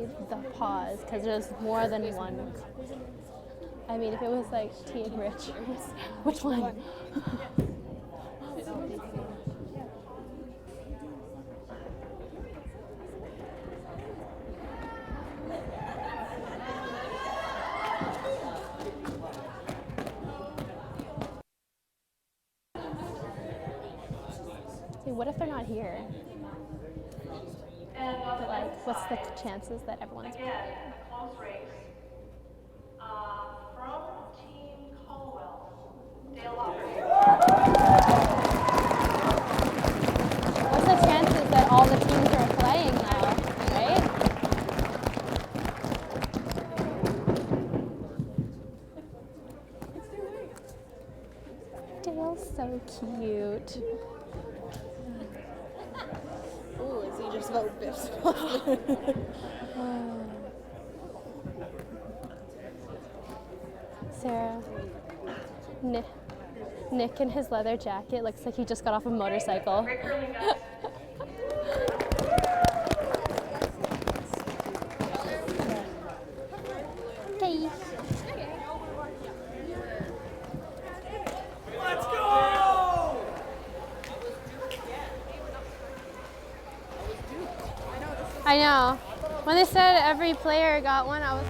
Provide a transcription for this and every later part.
really the pause because there's more than one. I mean, if it was like T and Richards, which one? See, what if they're not here? But like, what's the chances that everyone's playing? Close race. From Team Colwell, Dale Lockery. What's the chances that all the teams are playing now, right? Dale's so cute. Ooh, is he just about Biff's? Sarah, Nick in his leather jacket looks like he just got off a motorcycle. Hey. Let's go! I know. When they said every player got one, I was.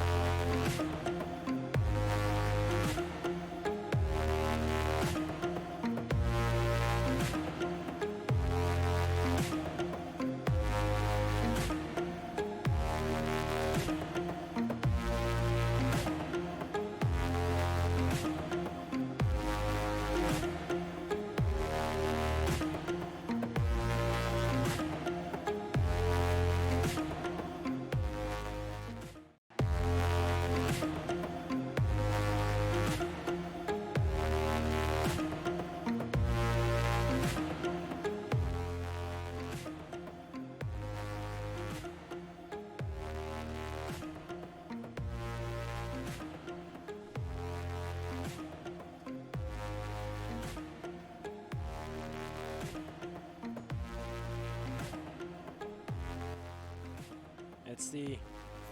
It's the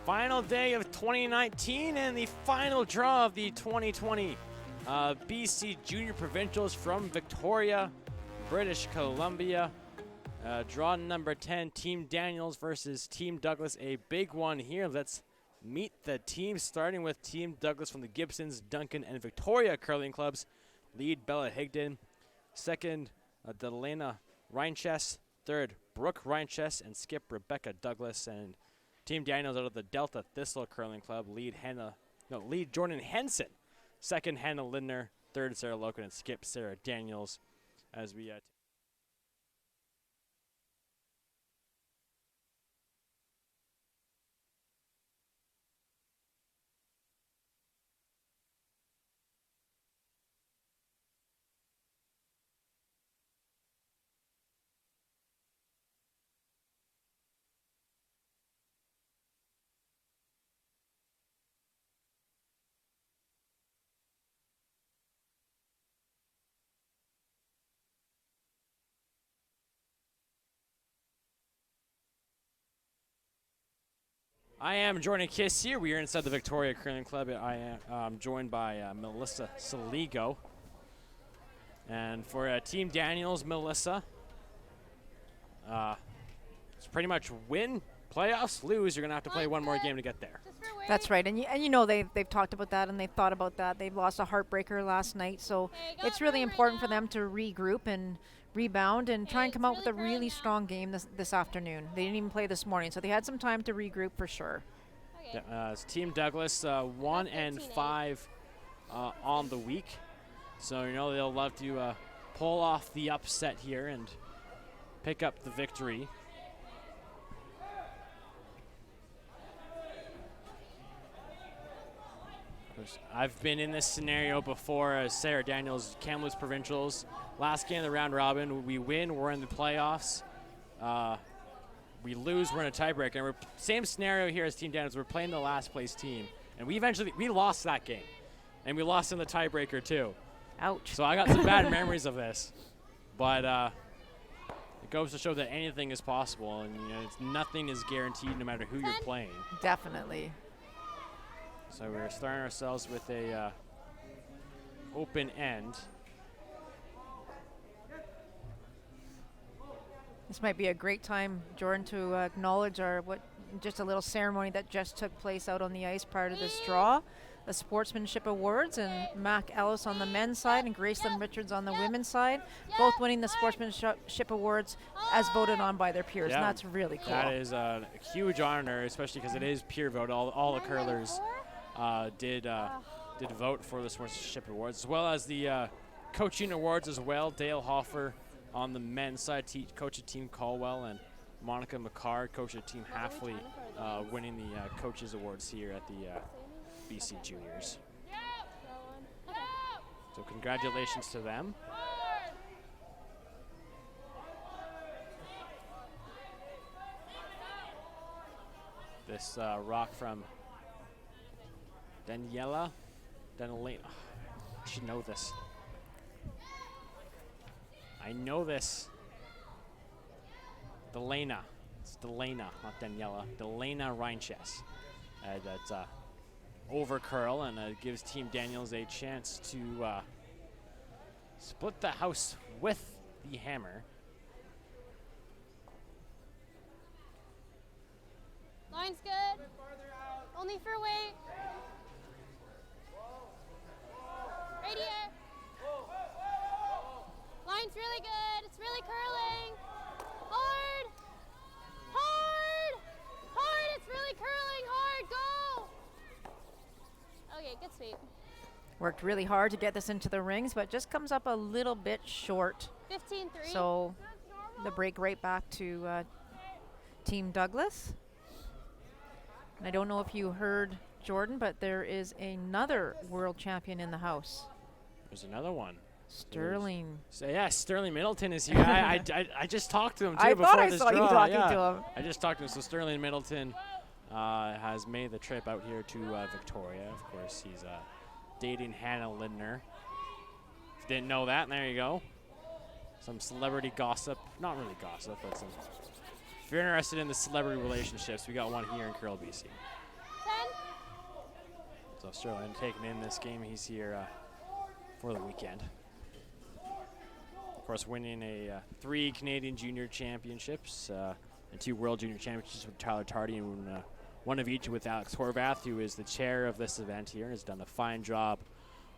final day of 2019 and the final draw of the 2020 BC Junior Provincials from Victoria, British Columbia. Draw number 10, Team Daniels versus Team Douglas. A big one here. Let's meet the teams, starting with Team Douglas from the Gibsons, Duncan, and Victoria curling clubs. Lead Bella Higdon. Second, Delana Reinchess. Third, Brooke Reinchess, and skip Rebecca Douglas. And Team Daniels out of the Delta Thistle Curling Club, lead Jordan Henson. Second, Hannah Lindner. Third, Sarah Loken, and skip Sarah Daniels. As we I am Jordan Kiss here. We are inside the Victoria Curling Club. I am joined by Melissa Saligo. And for Team Daniels, Melissa, it's pretty much win, playoffs, lose. You're going to have to play one more game to get there. That's right, and you know they've talked about that and they've thought about that. They've lost a heartbreaker last night, so it's really important for them to regroup and rebound and try and come out with a really strong game this afternoon. They didn't even play this morning, so they had some time to regroup for sure. It's Team Douglas 1-5 on the week, so you know they'll love to pull off the upset here and pick up the victory. I've been in this scenario before as Sarah Daniels, Kamloops Provincials. Last game of the round robin, we win, we're in the playoffs. We lose, we're in a tiebreaker. And we're same scenario here as Team Daniels. We're playing the last place team. And we lost that game. And we lost in the tiebreaker too. Ouch. So I got some bad memories of this. But it goes to show that anything is possible, and nothing is guaranteed no matter who you're playing. Definitely. So we're starting ourselves with a open end. This might be a great time, Jordan, to acknowledge just a little ceremony that just took place out on the ice prior to this draw. The Sportsmanship Awards, and Mac Ellis on the men's side and Graceland Richards on the women's side, both winning the Sportsmanship Awards as voted on by their peers, and that's really cool. That is a huge honor, especially because it is peer vote. All the curlers did vote for the Sportsmanship Awards, as well as the coaching awards as well. Dale Hoffer on the men's side, coach of Team Caldwell, and Monica McCard, coach of Team Halfley, winning the coaches awards here at the BC Juniors. So congratulations to them. This rock from Daniela. I should know this. I know this. Delana. It's Delana, not Daniela. Delana Reinches. That's over curl, and gives Team Daniels a chance to split the house with the hammer. Line's good. Only for weight. Right here. Line's really good. It's really curling. Hard. Hard. Hard. It's really curling. Hard. Go. Okay, good sweep. Worked really hard to get this into the rings, but just comes up a little bit short. 15-3. So the break right back to Team Douglas. And I don't know if you heard, Jordan, but there is another world champion in the house. There's another one. Sterling. So yeah, Sterling Middleton is here. I just talked to him too I before thought I this saw you draw. talking Yeah. to him. I just talked to him. So Sterling Middleton has made the trip out here to Victoria. Of course, he's dating Hannah Lindner. If you didn't know that, there you go. Some celebrity gossip. Not really gossip, but some. If you're interested in the celebrity relationships, we got one here in Curl, BC. 10. So Sterling taking in this game. He's here for the weekend. Of course, winning 3 Canadian Junior Championships and 2 World Junior Championships with Tyler Tardy, and one of each with Alex Horvath, who is the chair of this event here and has done a fine job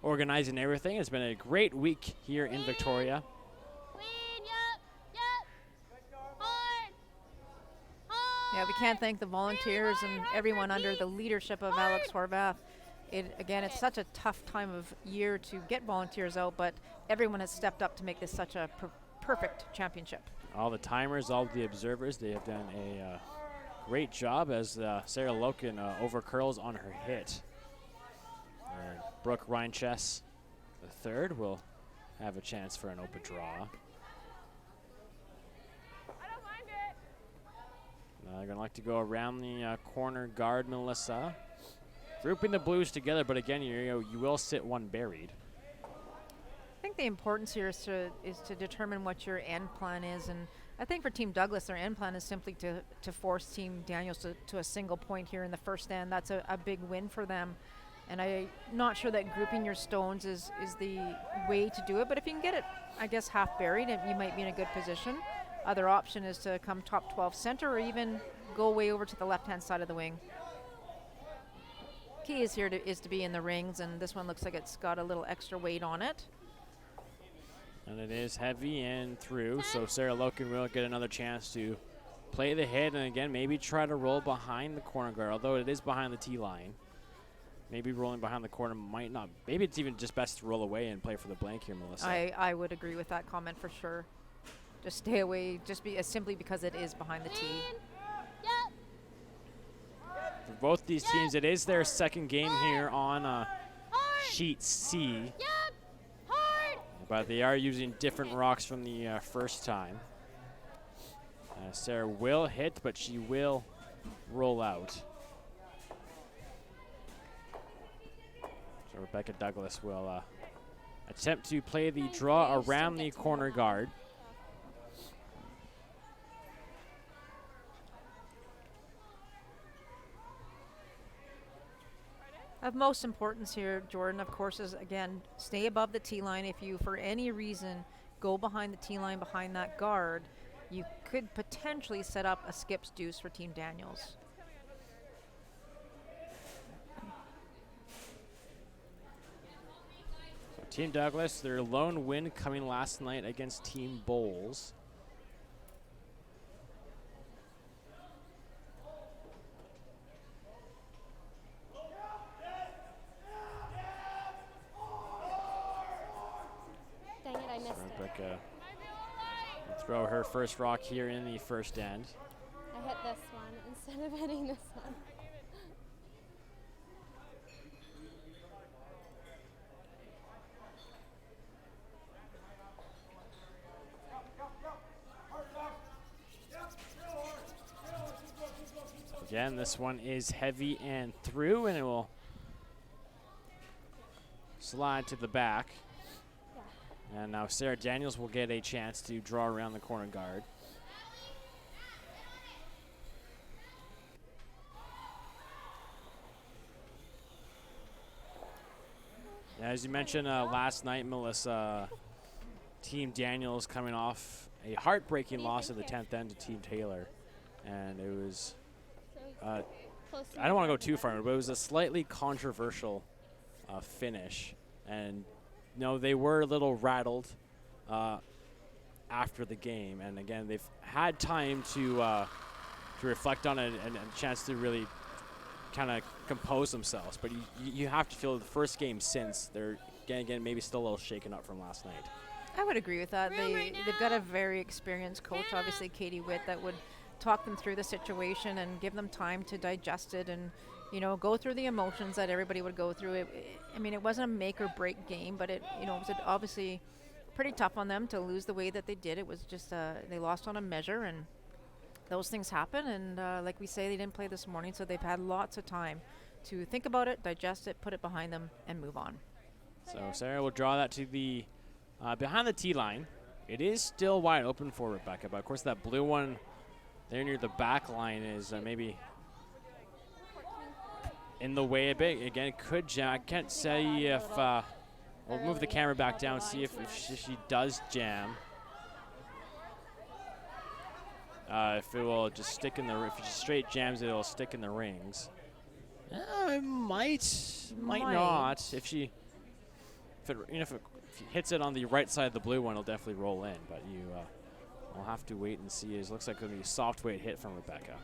organizing everything. It's been a great week here in Victoria. Yeah, we can't thank the volunteers and everyone under the leadership of Alex Horvath. Again, it's such a tough time of year to get volunteers out, but everyone has stepped up to make this such a perfect championship. All the timers, all the observers, they have done a great job as Sarah Loken over curls on her hit. And Brooke Reinches, the third, will have a chance for an open draw. They're going to like to go around the corner guard, Melissa. Grouping the blues together, but again, you will sit one buried. I think the importance here is to determine what your end plan is, and I think for Team Douglas, their end plan is simply to force Team Daniels to a single point here in the first end. That's a big win for them, and I'm not sure that grouping your stones is the way to do it, but if you can get it, I guess, half buried, you might be in a good position. Other option is to come top 12 center or even go way over to the left-hand side of the wing. Key is here is to be in the rings, and this one looks like it's got a little extra weight on it. And it is heavy and through, so Sarah Loken will get another chance to play the hit and again maybe try to roll behind the corner guard, although it is behind the tee line. Maybe rolling behind the corner might not. Maybe it's even just best to roll away and play for the blank here, Melissa. I would agree with that comment for sure. Just stay away, just be simply because it is behind the tee. For both these teams, it is their second game here on sheet C. But they are using different rocks from the first time. Sarah will hit, but she will roll out. So Rebecca Douglas will attempt to play the draw around the corner guard. Of most importance here, Jordan, of course, is again, stay above the tee line. If you, for any reason, go behind the tee line behind that guard, you could potentially set up a skips deuce for Team Daniels. So Team Douglas, their lone win coming last night against Team Bowles. Dang it, I missed it. Rebecca will throw her first rock here in the first end. I hit this one instead of hitting this one. Again, this one is heavy and through, and it will slide to the back. And now Sarah Daniels will get a chance to draw around the corner guard. As you mentioned last night, Melissa, Team Daniels coming off a heartbreaking loss in the 10th end to Team Taylor. And it was, Close to I don't want to go too far, but it was a slightly controversial finish. And no, they were a little rattled after the game. And again, they've had time to reflect on it and a chance to really kind of compose themselves. But you have to feel the first game since they're, again, maybe still a little shaken up from last night. I would agree with that. Room right They've got now. a very experienced coach, Hannah. obviously Katie Witt, that would talk them through the situation and give them time to digest it and, you know, go through the emotions that everybody would go through. I mean, it wasn't a make or break game, but it, you know, it was obviously pretty tough on them to lose the way that they did. It was just they lost on a measure, and those things happen. And like we say, they didn't play this morning, so they've had lots of time to think about it, digest it, put it behind them, and move on. So Sarah will draw that to the behind the tee line. It is still wide open for Rebecca, but of course that blue one there near the back line is maybe in the way a bit. Again, could jam. I can't say if we'll move the camera back down, see if she does jam. If it will just stick in the, if it just straight jams, it'll stick in the rings. It might not. If she, if it hits it on the right side of the blue one, it'll definitely roll in. But you will have to wait and see. It looks like it'll be a soft weight hit from Rebecca.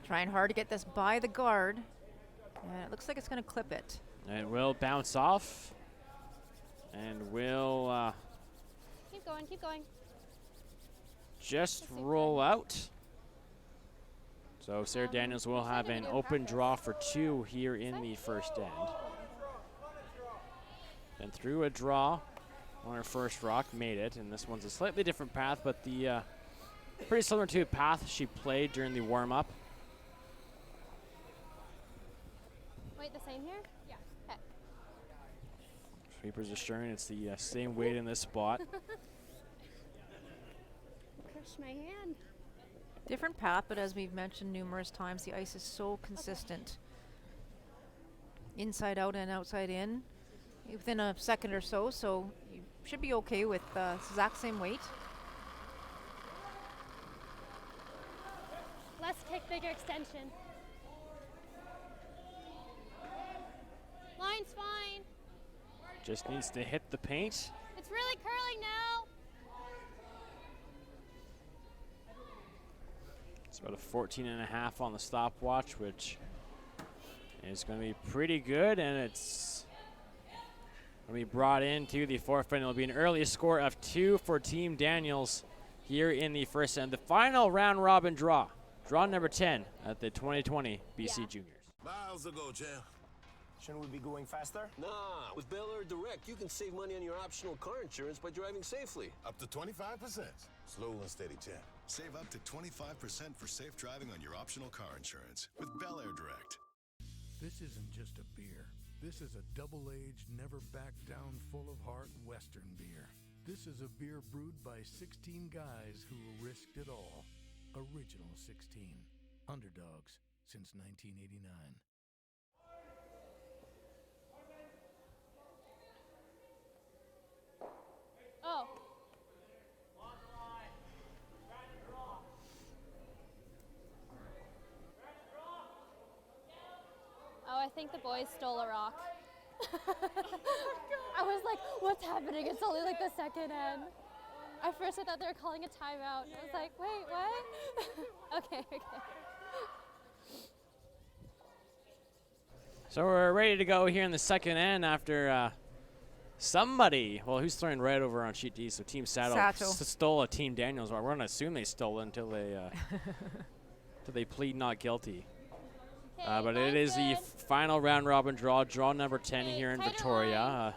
Trying hard to get this by the guard, and it looks like it's going to clip it. It will bounce off, and will Keep going, keep going. just roll out. So Sarah Daniels will have an open draw for two here in the first end. And through a draw on her first rock, made it. And this one's a slightly different path, but the pretty similar to a path she played during the warm-up. Wait, the same here? Yeah. Okay. Sweepers assuring it's the same weight in this spot. Crush my hand. Different path, but as we've mentioned numerous times, the ice is so consistent. Inside out and outside in within a second or so, so you should be okay with exact same weight. Less kick, bigger extension. Line's fine. Just needs to hit the paint. It's really curling now. It's about a 14.5 on the stopwatch, which is going to be pretty good, and it's going to be brought into the fourth end. It'll be an early score of 2 for Team Daniels here in the first end. The final round robin draw draw number 10 at the 2020 BC Yeah. Juniors. Miles ago, champ. Shouldn't we be going faster? Nah, with Bel Air Direct, you can save money on your optional car insurance by driving safely. Up to 25%. Slow and steady, champ. Save up to 25% for safe driving on your optional car insurance with Bel Air Direct. This isn't just a beer. This is a double-aged, never back down, full of heart Western beer. This is a beer brewed by 16 guys who risked it all. Original 16. Underdogs since 1989. Oh. Oh, I think the boys stole a rock. I was like, what's happening? It's only like the second end. At first I thought they were calling a timeout. I was like, wait, what? Okay. So we're ready to go here in the second end after somebody, well, who's throwing red over on sheet D? So Team Sato stole a Team Daniels. We're going to assume they stole it until they until they plead not guilty. But it is the final round robin draw number 10 here in Victoria.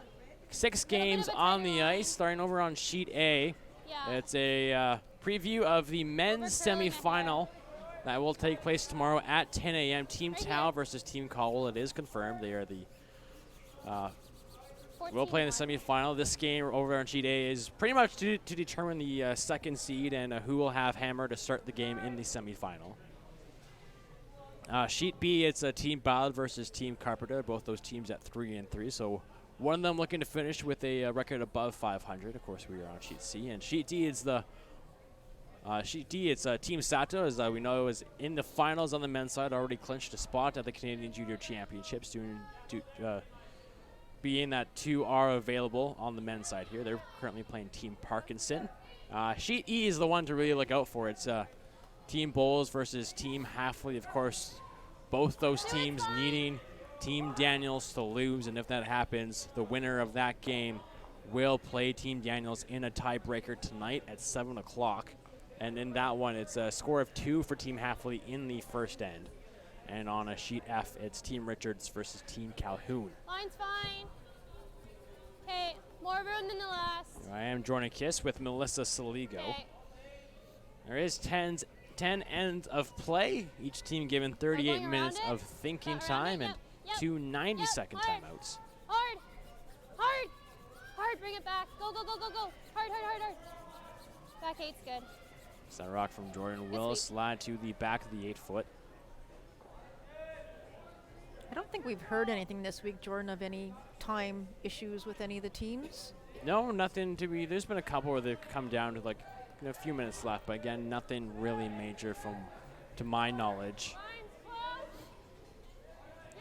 6 games on the ice, starting over on sheet A. Yeah. It's a preview of the men's semifinal that will take place tomorrow at 10 a.m. Team Tau versus Team Caldwell. It is confirmed. They are the will play in the semifinal. This game over on sheet A is pretty much to determine the second seed and who will have hammer to start the game in the semifinal. Sheet B, it's a Team Ballard versus Team Carpenter. Both those teams at 3-3. So one of them looking to finish with a record above 500. Of course, we are on Sheet C. And Sheet D is the it's Team Sato, as we know, is in the finals on the men's side. Already clinched a spot at the Canadian Junior Championships, being that 2 are available on the men's side here. They're currently playing Team Parkinson. Sheet E is the one to really look out for. It's Team Bowles versus Team Halfley. Of course, both those teams needing Team Daniels to lose, and if that happens, the winner of that game will play Team Daniels in a tiebreaker tonight at 7 o'clock. And in that one, it's a score of 2 for Team Halfley in the first end. And on a sheet F, it's Team Richards versus Team Calhoun. Line's fine. Okay, more room than the last. I am Jordan Kiss with Melissa Saligo. Okay. There is 10 ends of play, each team given 38 going minutes around it? of thinking Not around time it, and yep, 2 90-second hard. timeouts. Hard, bring it back. Go. Hard. Back 8's good. Center rock from Jordan will slide to the back of the 8-foot. I don't think we've heard anything this week, Jordan, of any time issues with any of the teams. No, nothing to be. There's been a couple where they've come down to like a few minutes left, but again, nothing really major to my knowledge.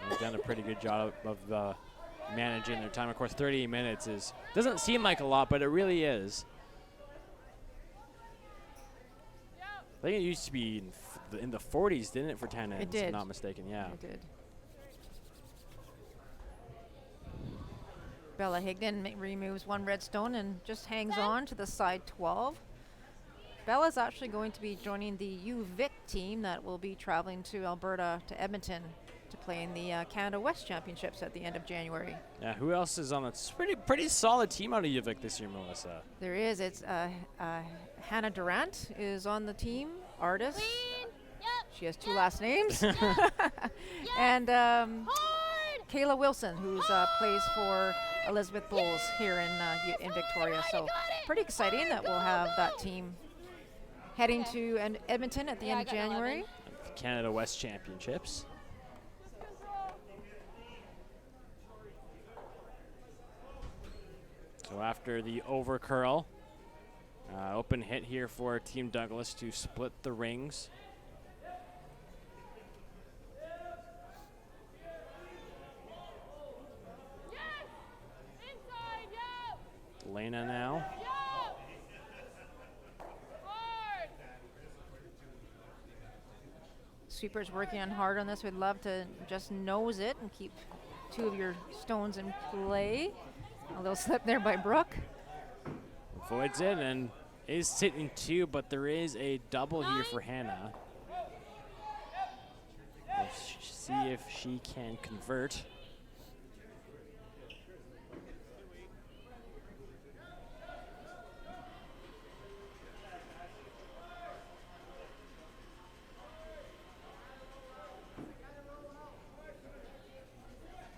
They've done a pretty good job of managing their time. Of course, 38 minutes doesn't seem like a lot, but it really is. I think it used to be in the 40s, didn't it, for 10 ends? It did. If I'm not mistaken, yeah. It did. Bella Higdon removes 1 redstone and just hangs on to the side 12. Bella's actually going to be joining the UVic team that will be traveling to Alberta, to Edmonton, to play in the Canada West Championships at the end of January. Yeah, who else is on it? It's pretty solid team out of UVic this year, Melissa. There is. It's Hannah Durant is on the team, artist. Clean. Yep. She has 2 last names. Yep. And Hard. Kayla Wilson, who's plays for Elizabeth Bowles here in Victoria. So pretty exciting that we'll have that team heading to Edmonton at the end of January. The Canada West Championships. So after the over curl, open hit here for Team Douglas to split the rings. Lena now. Sweepers working on hard on this. We'd love to just nose it and keep 2 of your stones in play. A little slip there by Brooke. Avoids it and is sitting 2, but there is a double here for Hannah. We'll see if she can convert.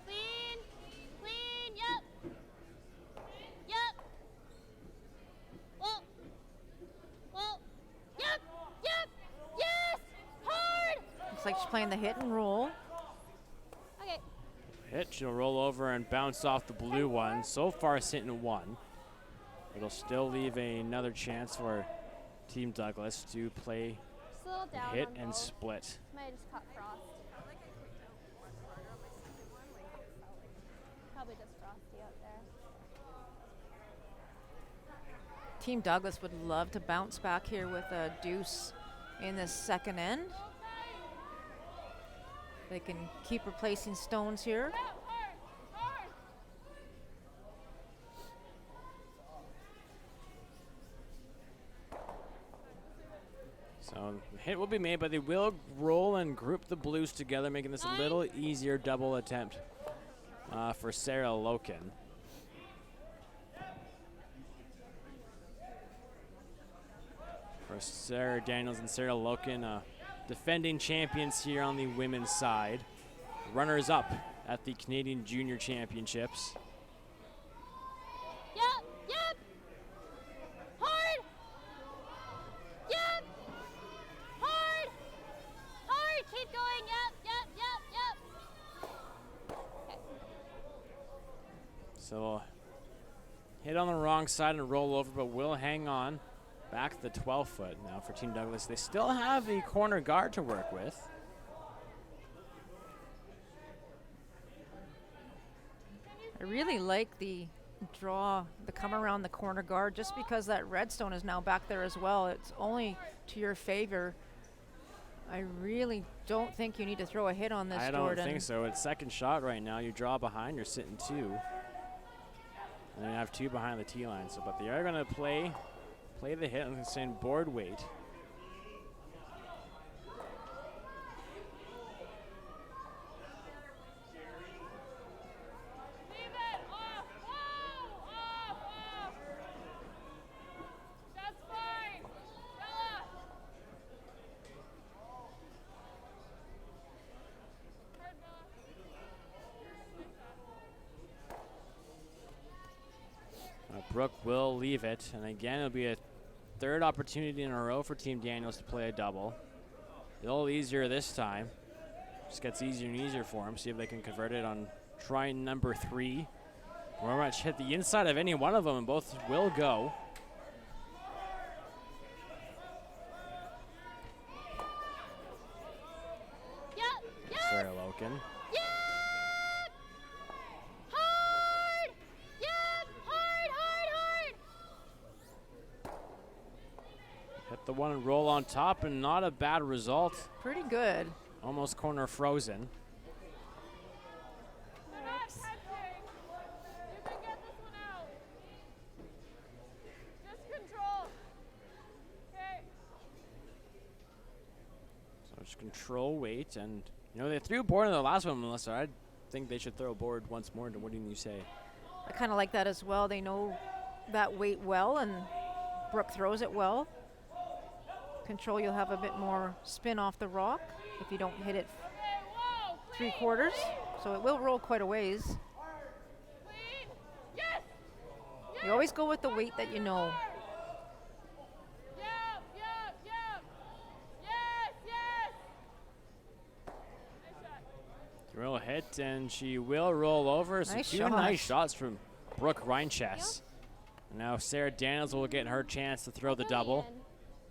Clean. Clean. Yep. Yep. Well. Well. Yep. Yep. Yes. Hard. Looks like she's playing the hit and roll. Okay. Hit, she'll roll over and bounce off the blue one. So far, sitting 1. It'll still leave another chance for Team Douglas to play Just a little down hit on and both. split. Might have just caught frost. Probably just frosty out there. Team Douglas would love to bounce back here with a deuce in this second end. They can keep replacing stones here. So the hit will be made, but they will roll and group the blues together, making this a little easier double attempt for Sarah Loken. For Sarah Daniels and Sarah Loken, defending champions here on the women's side. Runners up at the Canadian Junior Championships. Yep. Yep. Hard. Yep. Hard. Hard. Keep going. Yep. Yep. Yep. Yep. Okay. So hit on the wrong side and roll over, but will hang on. Back to the 12 foot now for Team Douglas. They still have the corner guard to work with. I really like the draw, the come around the corner guard, just because that redstone is now back there as well. It's only to your favor. I really don't think you need to throw a hit on this, I don't Jordan. think so. It's second shot right now. You draw behind, you're sitting 2. And then you have 2 behind the T line. So, but they are going to play the hit and send board weight. Leave it off. Whoa. Off. Off. That's fine. Bella. Hard, Bella. Brooke will leave it. And again, it'll be a 3rd opportunity in a row for Team Daniels to play a double. A little easier this time. Just gets easier and easier for them. See if they can convert it on try number 3. Pretty much hit the inside of any one of them, and both will go. Yep. Yep. Sarah Loken. Yep. Hard. Yep. Hard. Hard. Hard. Hit the one and roll on top, and not a bad result. Pretty good. Almost corner frozen. They're not touching. You can get this one out. Just control. Okay. So just control weight, and you know they threw a board in the last one, Melissa. I think they should throw a board once more. What do you say? I kind of like that as well. They know that weight well, and Brooke throws it well. Control, you'll have a bit more spin off the rock if you don't hit it Okay, whoa. 3/4. So it will roll quite a ways. Clean. Yes. You always go with the weight that you know. Yep. Yep. Yep. Yes. Yes. Nice shot. Throw a hit, and she will roll over. So Nice 2 shot. nice shots from Brooke Reinchess. And now Sarah Daniels will get her chance to throw the double.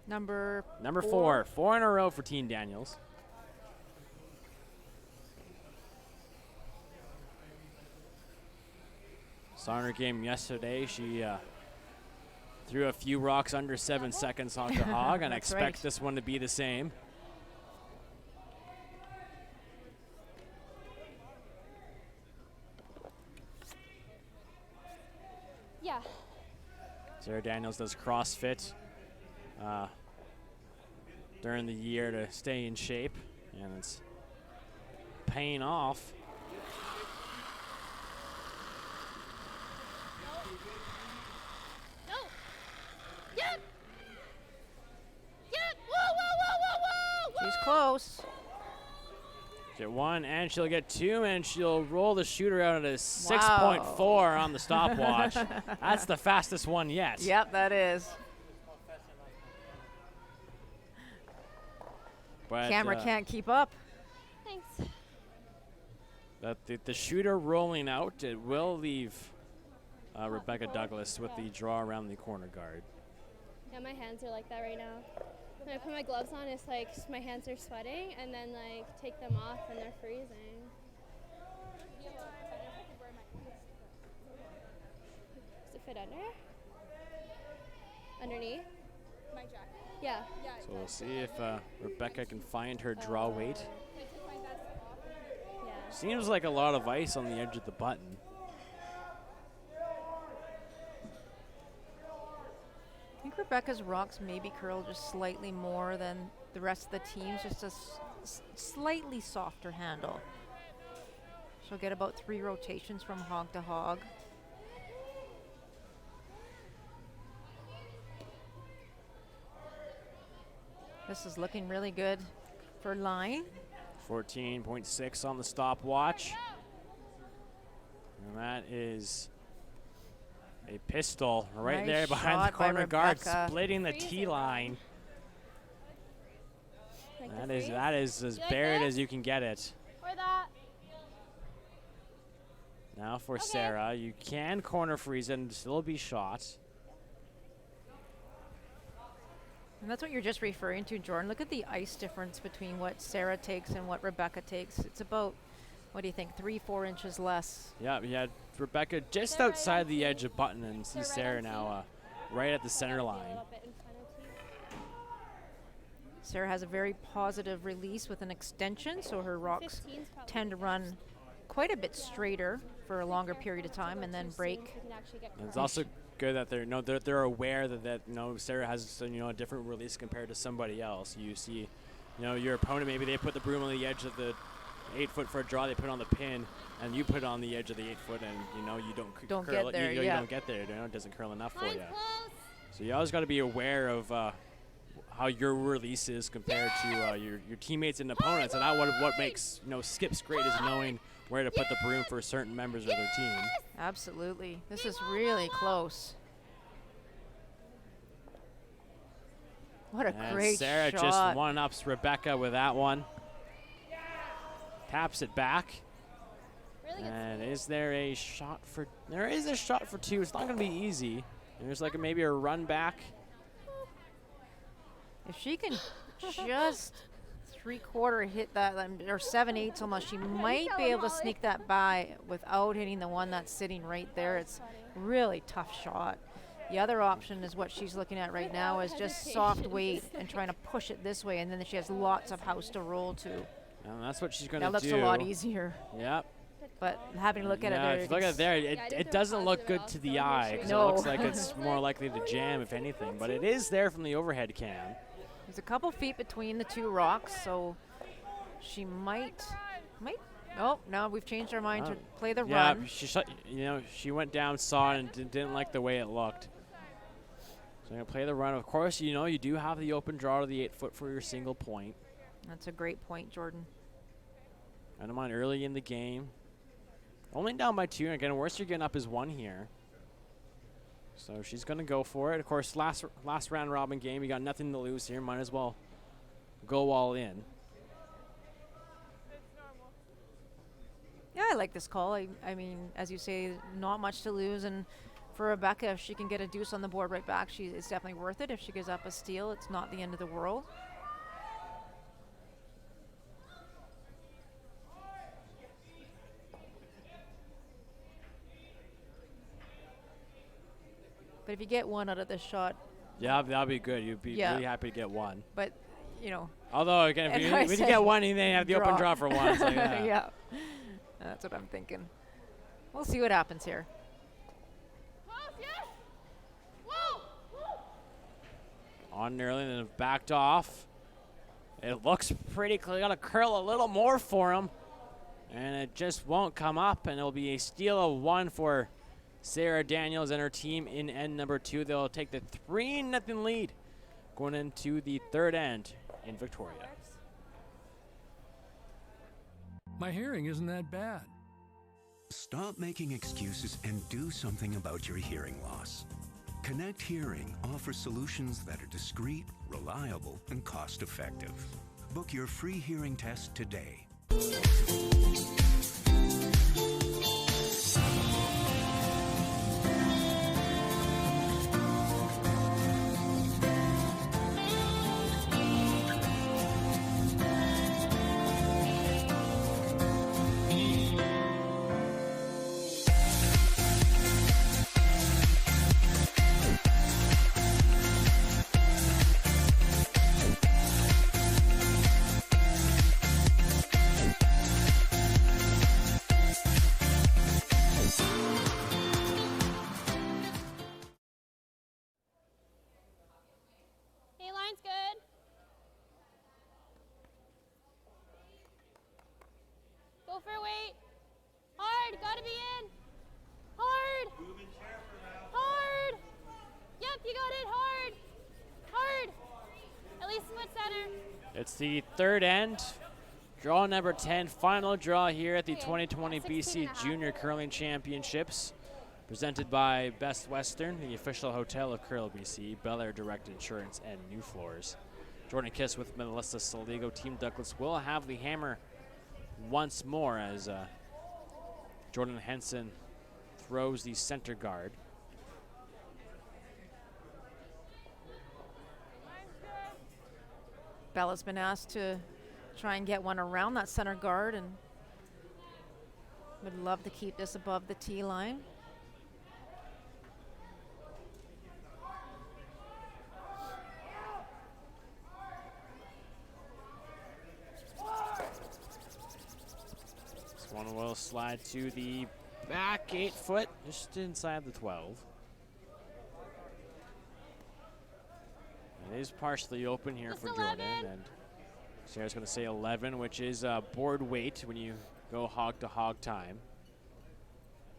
Number Number 4. 4 in a row for Team Daniels. Saw in her game yesterday, she threw a few rocks under 7 seconds on the hog, and I That's expect right. this one to be the same. Yeah. Sarah Daniels does CrossFit during the year to stay in shape, and it's paying off. No. Yep. Yep. Whoa, whoa, whoa, whoa, whoa. She's close. Get 1, and she'll get 2, and she'll roll the shooter out at a 6.4 on the stopwatch. That's the fastest one yet. Yep, that is. But, Camera can't keep up. Thanks. The shooter rolling out, it will leave Rebecca Douglas with the draw around the corner guard. Yeah, my hands are like that right now. When I put my gloves on, it's like my hands are sweating, and then like take them off and they're freezing. Does it fit under? Underneath? My jacket. Yeah. So we'll see if Rebecca can find her draw weight. Yeah. Seems like a lot of ice on the edge of the button. I think Rebecca's rocks maybe curl just slightly more than the rest of the teams, just a slightly softer handle. She'll get about 3 rotations from hog to hog. This is looking really good for line. 14.6 on the stopwatch. And that is a pistol right Nice there behind the shot by corner guard, Rebecca. splitting the T line. That is as buried as you can get it. Or that. Now for Sarah, you can corner freeze and still be shot. And that's what you're just referring to, Jordan. Look at the ice difference between what Sarah takes and what Rebecca takes. It's about, what do you think, 3-4 inches less. Yeah, you had Rebecca just outside the edge of button, and see Sarah now right at the center line. Sarah has a very positive release with an extension, so her rocks tend to run quite a bit straighter for a longer period of time and then break. And it's also good that they're aware that Sarah has a different release compared to somebody else. You see, your opponent, maybe they put the broom on the edge of the 8-foot for a draw, they put it on the pin, and you put it on the edge of the 8-foot, and you don't curl get there. You don't get there. It doesn't curl enough for you. So you always got to be aware of how your release is compared to your teammates and opponents, and what makes skips great is knowing where to put the broom for certain members of their team. Absolutely. This is really close. What a And great Sarah shot. just one-ups Rebecca with that one. Taps it back. And is there a shot for... There is a shot for 2. It's not going to be easy. There's like maybe a run back. If she can just 3/4 hit that, or 7/8 almost, she might be able to sneak that by without hitting the one that's sitting right there. It's really tough shot. The other option is what she's looking at right now is just soft weight and trying to push it this way, and then she has lots of house to roll to. And that's what she's going to do. That looks a lot easier. Yep. But having to look at it Yeah, there, if you look at it there, it doesn't look good to the eye, because No. it looks like it's more likely to jam, if anything. But it is there from the overhead cam. there's a couple feet between the 2 rocks, so she might. Oh, no, we've changed our mind to play the run. Yeah, she went down, saw it, and didn't like the way it looked. So I'm going to play the run. Of course, you do have the open draw to the 8-foot for your single point. That's a great point, Jordan. And I'm on early in the game. Only down by 2, and again, worst you're getting up is 1 here. So she's going to go for it. Of course, last round robin game, you got nothing to lose here. Might as well go all in. Yeah, I like this call. I mean, as you say, not much to lose, and for Rebecca, if she can get a deuce on the board right back, it's definitely worth it. If she gives up a steal, it's not the end of the world. But if you get 1 out of this shot, Yeah, that'll be good. You'd be Yeah. really happy to get 1. but Although, again, And if I you say get 1, you then have the open draw. draw for 1. It's like, yeah, that's what I'm thinking. We'll see what happens here. On early and then backed off. It looks pretty clear. Got to curl a little more for him. And it just won't come up, and it'll be a steal of 1 for Sarah Daniels and her team in end number 2. They'll take the 3-0 lead going into the third end in Victoria. My hearing isn't that bad. Stop making excuses and do something about your hearing loss. Connect Hearing offers solutions that are discreet, reliable, and cost-effective. Book your free hearing test today. A-line's good. Go for a weight. Hard, gotta be in. Hard. Hard. Yep, you got it, hard. Hard. At least foot center. It's the third end. Draw number 10, final draw here at the 2020 BC Junior Curling Championships. Presented by Best Western, the official hotel of Curl BC, Bel Air Direct Insurance, and New Floors. Jordan Kiss with Melissa Soligo. Team Douglas will have the hammer once more as Jordan Henson throws the center guard. Bella's been asked to try and get one around that center guard and would love to keep this above the tee line. This one will slide to the back 8 foot, just inside the 12. It is partially open here Just for 11. Jordan, and Sarah's going to say 11, which is board weight when you go hog to hog time.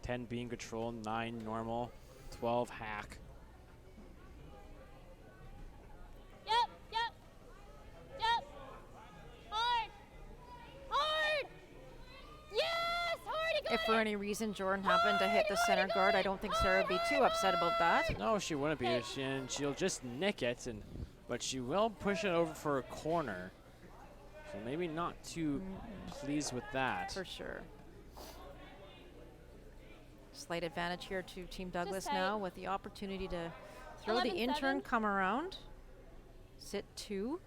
10 being control, 9 normal, 12 hack. Yep, yep, yep. Hard. Hard. Yes, hard, you got If for it. any reason Jordan happened to hit the center guard, I don't think Sarah would be too upset about that. No, she wouldn't be, and she'll just nick it, but she will push it over for a corner. So maybe not too pleased with that. For sure. Slight advantage here to Team Douglas tight. now with the opportunity to throw the 11-7. intern come around. Sit 2.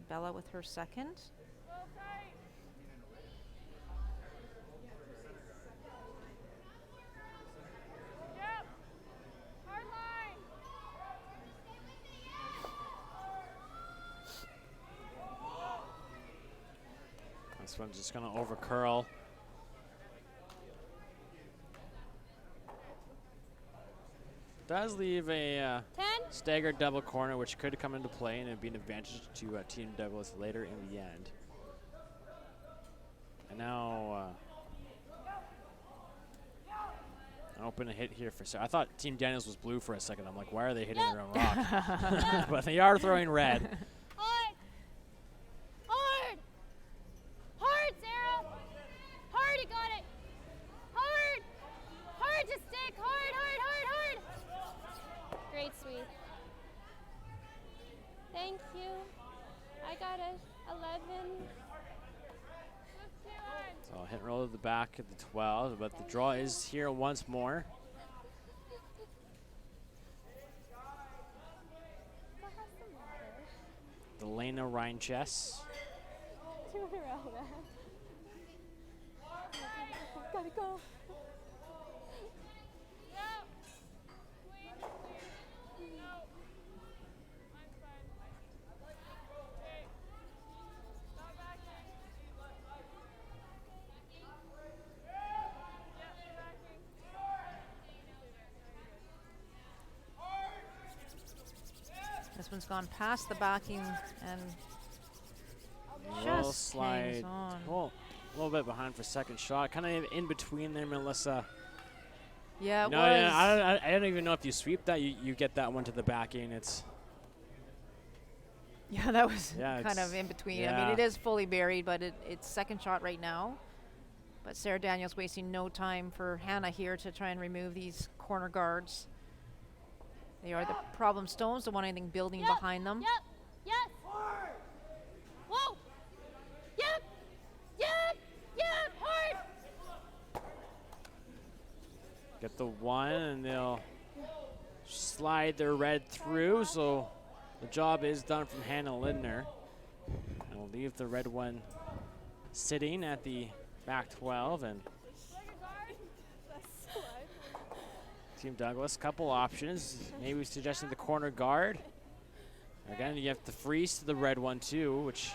Bella with her second. This one's just going to over curl. Does leave a 10. staggered double corner, which could come into play and it'd be an advantage to Team Douglas later in the end. And now an open hit here for Sarah. I thought Team Daniels was blue for a second. I'm like, why are they hitting their own rock? But they are throwing red. Hard. Hard. Hard, Sarah. Hard, you got it. Hard. Hard to stick. Hard, hard, hard, hard. Great sweep. Thank you. I got it. 11. So hit and roll to the back at the 12, but the draw is here once more. Delana Reinchess. 2 in a row, man. Gotta go. This one's gone past the backing and Will Just slide. hangs on. Well, a little bit behind for second shot. Kind of in between there, Melissa. Yeah, it No, was. yeah, I don't even know if you sweep that, you get that one to the backing. It's Yeah, that was Yeah, kind it's- of in between. I yeah. mean, it is fully buried, but it's second shot right now. But Sarah Daniels wasting no time for Hannah here to try and remove these corner guards. They are the problem stones, the one I think building behind them. Yep. Yes. Whoa. Yep. Yep. Yep. Hard. get the one, and they'll slide their red through. So the job is done from Hannah Lindner. And we'll leave the red one sitting at the back 12, and Team Douglas, couple options. Maybe suggesting the corner guard. Again, you have to freeze to the red one too, which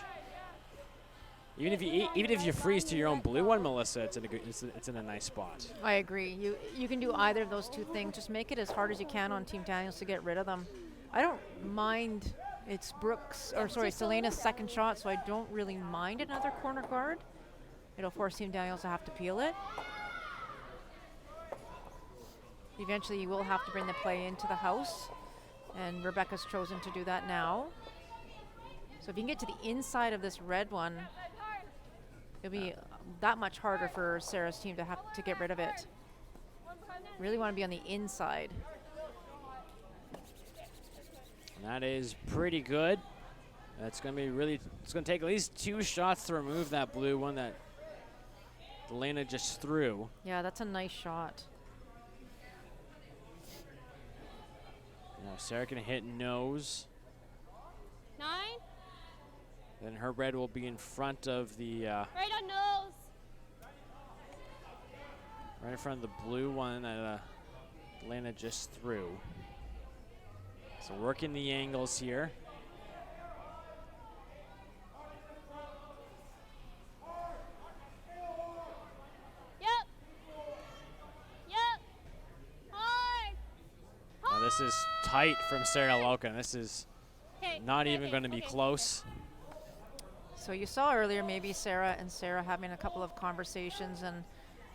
even if you freeze to your own blue one, Melissa, it's in a nice spot. I agree. You can do either of those two things. Just make it as hard as you can on Team Daniels to get rid of them. I don't mind. It's Selena's second shot, so I don't really mind another corner guard. It'll force Team Daniels to have to peel it. Eventually, you will have to bring the play into the house, and Rebecca's chosen to do that now. So if you can get to the inside of this red one, it'll be that much harder for Sarah's team to have to get rid of it. Really want to be on the inside. And that is pretty good. That's going to be it's going to take at least 2 shots to remove that blue one that Elena just threw. Yeah, that's a nice shot. Now Sarah can hit nose. 9. Then her red will be in front of the Right on nose. right in front of the blue one that Elena just threw. So working the angles here. Yep. Yep. Hard. Now this is tight from Sarah Loken. This is Okay. not even going to be close. So you saw earlier maybe Sarah having a couple of conversations, and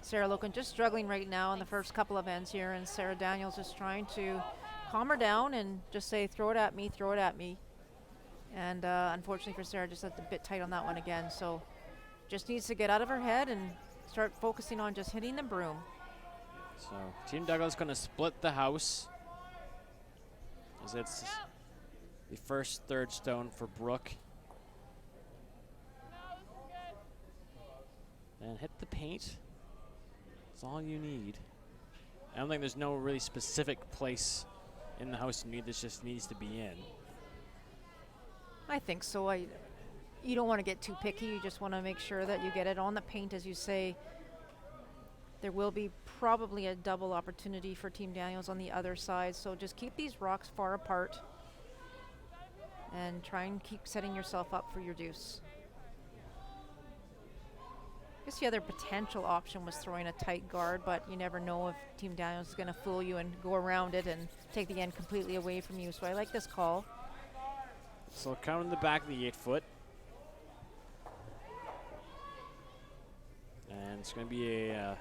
Sarah Loken just struggling right now in the first couple of ends here, and Sarah Daniels just trying to calm her down and just say, throw it at me, throw it at me. And unfortunately for Sarah, just a bit tight on that one again. So just needs to get out of her head and start focusing on just hitting the broom. So Team Douglas going to split the house, as it's the first third stone for Brooke. And hit the paint. That's all you need. I don't think there's no really specific place in the house you need. This just needs to be in. I think so. You don't want to get too picky. You just want to make sure that you get it on the paint, as you say. There will be probably a double opportunity for Team Daniels on the other side, so just keep these rocks far apart and try and keep setting yourself up for your deuce. I guess the other potential option was throwing a tight guard, but you never know if Team Daniels is going to fool you and go around it and take the end completely away from you. So I like this call. So count in the back of the 8-foot. And it's going to be a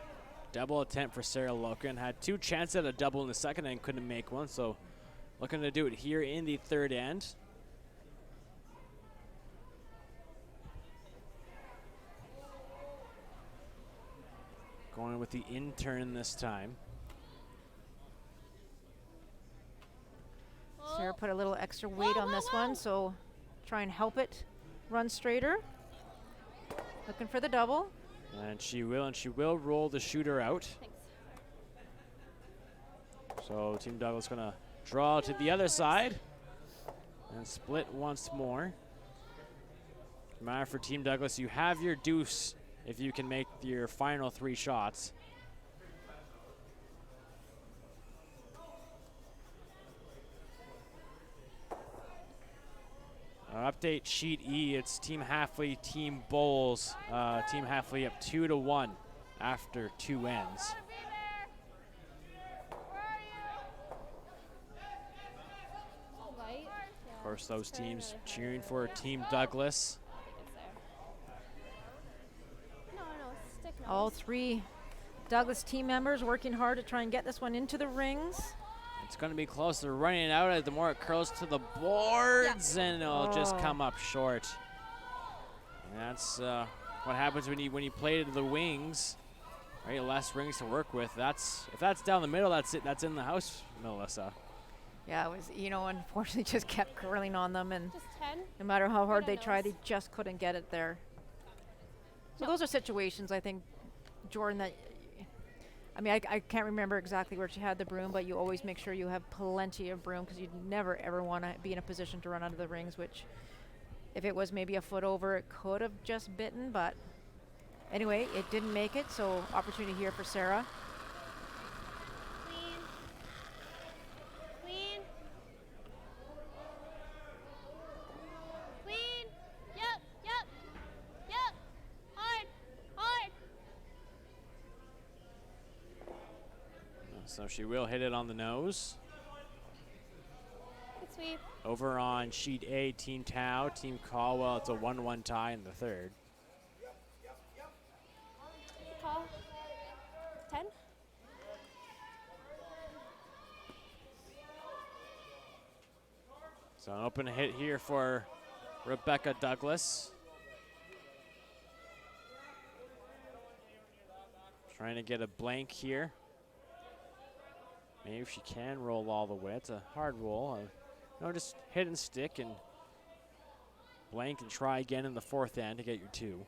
double attempt for Sarah Loken. Had 2 chances at a double in the second and couldn't make one. So looking to do it here in the third end. Going with the intern this time. Sarah put a little extra weight on this one, so try and help it run straighter. Looking for the double. And she will roll the shooter out. So Team Douglas going to draw to the other side and split once more. Matter for Team Douglas, you have your deuce if you can make your final 3 shots. Update sheet E, it's Team Halfley, Team Bowles. Team Halfley up 2-1 after 2 ends. Of course, those teams cheering for Team Douglas. All three Douglas team members working hard to try and get this one into the rings. It's going to be close. They're running it out as the more it curls to the boards, and it'll just come up short. And that's what happens when you play to the wings. Right, less rings to work with. If that's down the middle, that's it. That's in the house, Melissa. Yeah, it was, unfortunately just kept curling on them, and Just 10. no matter how hard they tried, they just couldn't get it there. So those are situations, I think, Jordan, that, I can't remember exactly where she had the broom, but you always make sure you have plenty of broom because you'd never, ever want to be in a position to run out of the rings, which if it was maybe a foot over, it could have just bitten, but anyway, it didn't make it, so opportunity here for Sarah. Clean. Clean. Clean. Yep. Yep. Yep. Hard. Hard. So she will hit it on the nose. Good sweep. Over on sheet A, Team Tau, Team Caldwell, it's a 1-1 tie in the third. Call. 10. So an open hit here for Rebecca Douglas. Trying to get a blank here. Maybe if she can roll all the way. It's a hard roll. Just hit and stick and blank and try again in the fourth end to get your 2.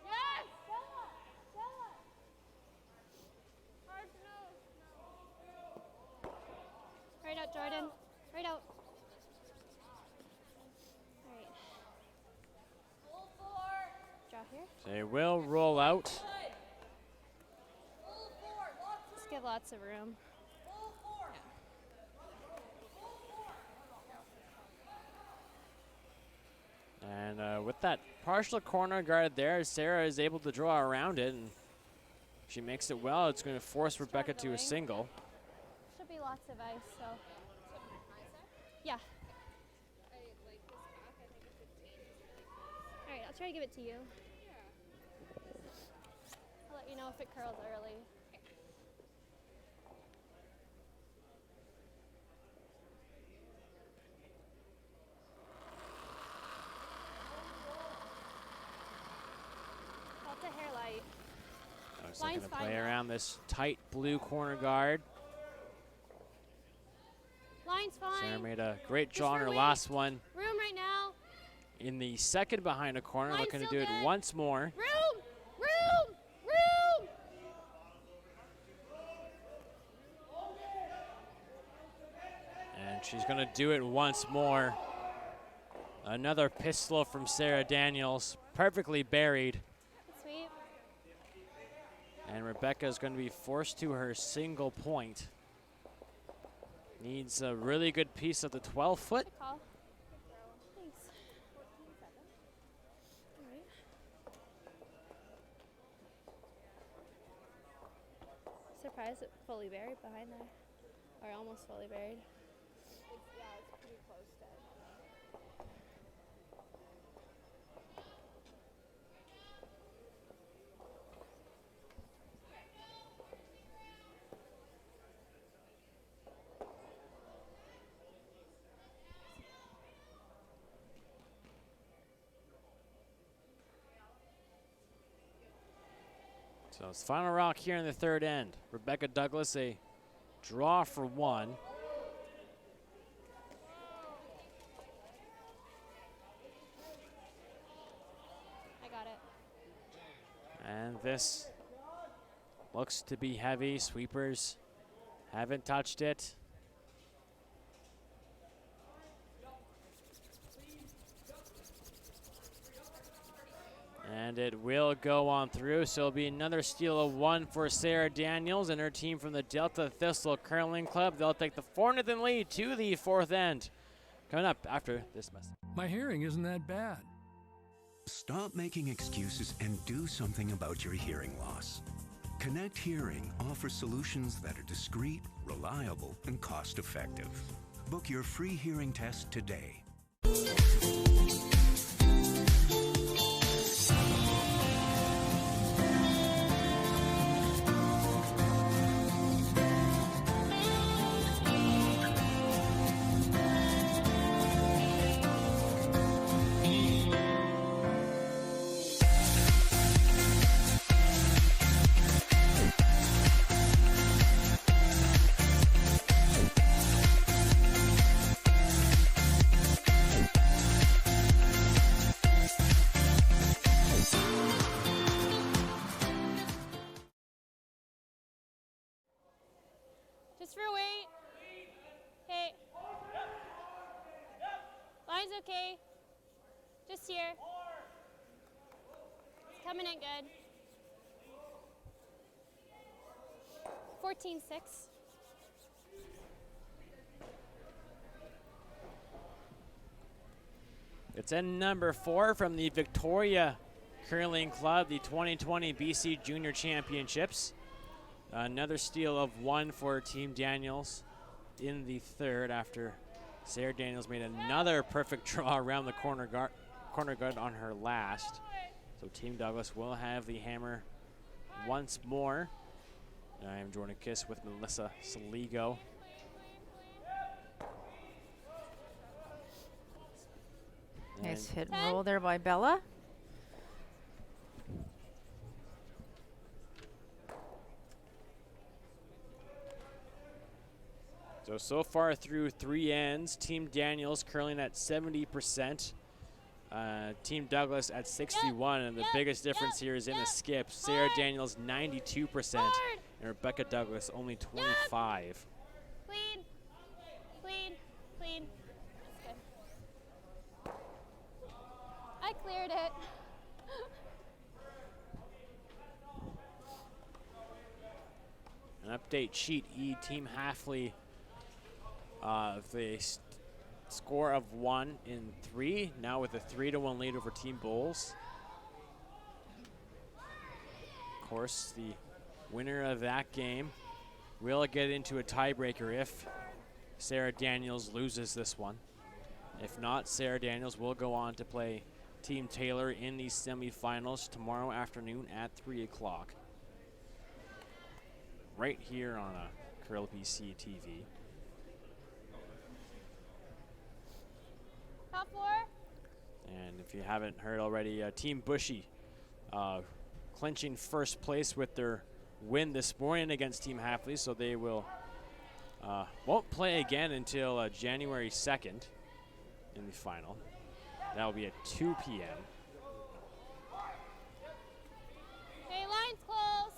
Yes! Stella! Hard nose. Right out, Jordan. Right out. All right. Draw here. They will roll out. Let's get lots of room. And with that partial corner guarded there, Sarah is able to draw around it, and she makes it well. It's going to force Rebecca to a single. Should be lots of ice, so. Yeah. All right, I'll try to give it to you. I'll let you know if it curls early. That's a hair light. I was Line's looking to fine play now. around this tight blue corner guard. Line's fine. Sarah made a great Just draw on for her weight. last one. Room right now. In the second behind a corner, Line's looking to still do it good. once more. Room! Room! Room! And she's going to do it once more. Another pistol from Sarah Daniels, perfectly buried. Sweet. And Rebecca is going to be forced to her single point. Needs a really good piece of the 12-foot. Good call. Thanks. All right. Surprised it fully buried behind there. Or almost fully buried. It's pretty close to it. So it's final rock here in the third end. Rebecca Douglas, a draw for 1. I got it. And this looks to be heavy. Sweepers haven't touched it. And it will go on through, so it'll be another steal of 1 for Sarah Daniels and her team from the Delta Thistle Curling Club. They'll take the 4-0 lead to the fourth end. Coming up after this message. My hearing isn't that bad. Stop making excuses and do something about your hearing loss. Connect Hearing offers solutions that are discreet, reliable, and cost-effective. Book your free hearing test today. Just for weight. Okay. Line's okay. Just here. It's coming in good. 14-6. It's in number 4 from the Victoria Curling Club, the 2020 BC Junior Championships. Another steal of 1 for Team Daniels in the third after Sarah Daniels made another perfect draw around the corner guard on her last. So Team Douglas will have the hammer once more. I am Jordan Kiss with Melissa Saligo. Nice hit and roll there by Bella. So far through 3 ends, Team Daniels curling at 70%. Team Douglas at 61, and the biggest difference here is in the skip. Sarah Daniels 92%, and Rebecca Douglas only 25. Clean. Clean. Clean. That's good. I cleared it. An update sheet, Team Halfley, the score of 1 in 3, now with a 3-1 lead over Team Bulls. Of course, the winner of that game will get into a tiebreaker if Sarah Daniels loses this one. If not, Sarah Daniels will go on to play Team Taylor in the semifinals tomorrow afternoon at 3 o'clock. Right here on Curl BC TV. Top 4. And if you haven't heard already, Team Bushy clinching first place with their win this morning against Team Halfley, so they will won't play again until January 2nd in the final. That will be at 2 p.m. Okay, line's close.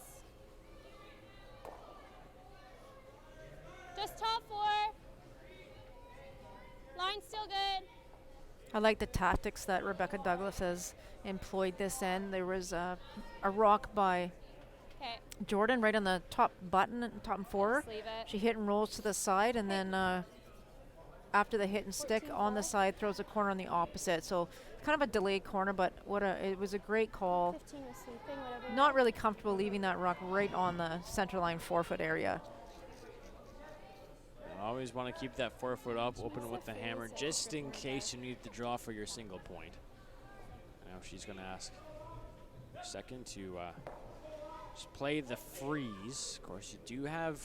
Just top 4. Line's still good. I like the tactics that Rebecca Douglas has employed this end. There was a rock by Jordan right on the top button, top and forward. Just leave it. She hit and rolls to the side, and then after the hit and stick on the side, throws a corner on the opposite. So kind of a delayed corner, but it was a great call. 15 was sweeping, whatever. Not really comfortable leaving that rock right on the center line 4-foot area. Always want to keep that 4-foot up, open with the hammer, just in case you need to draw for your single point. Now she's going to ask second to just play the freeze. Of course, you do have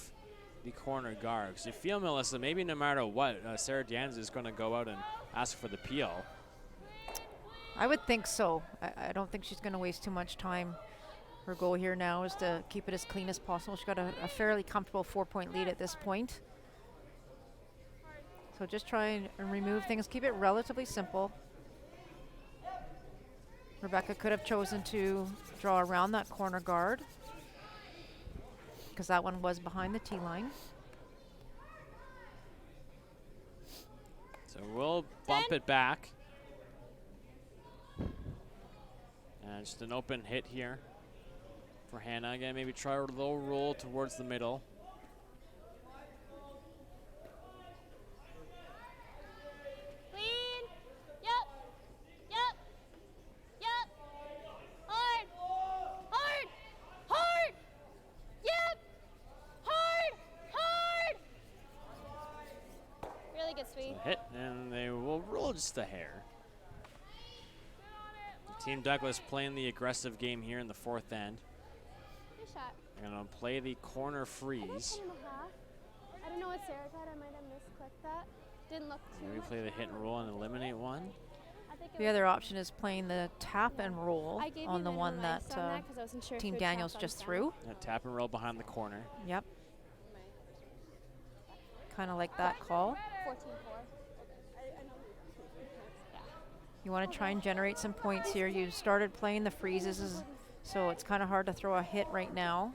the corner guard. So you feel, Melissa, maybe no matter what, Sarah Daniels is going to go out and ask for the peel. I would think so. I don't think she's going to waste too much time. Her goal here now is to keep it as clean as possible. She's got a fairly comfortable 4-point lead at this point. So just try and remove things. Keep it relatively simple. Rebecca could have chosen to draw around that corner guard because that one was behind the tee line. So we'll bump it back. And just an open hit here for Hannah. Again, maybe try a low roll towards the middle. me. Hit, and they will roll just a hair. Team Douglas playing the aggressive game here in the fourth end. Good shot. They're going to play the corner freeze. I don't know what Sarah got. I might have misclicked that. Didn't look too Maybe much play the hit and roll and eliminate one. I think it The was- other option is playing the tap and roll I gave on you the the one advice that on that 'cause I wasn't sure if Team you would tap Daniels on just that. threw. Yeah, tap and roll behind the corner. Yep. Kind of like that call. 14-4. You want to try and generate some points here. You started playing the freezes, so it's kind of hard to throw a hit right now.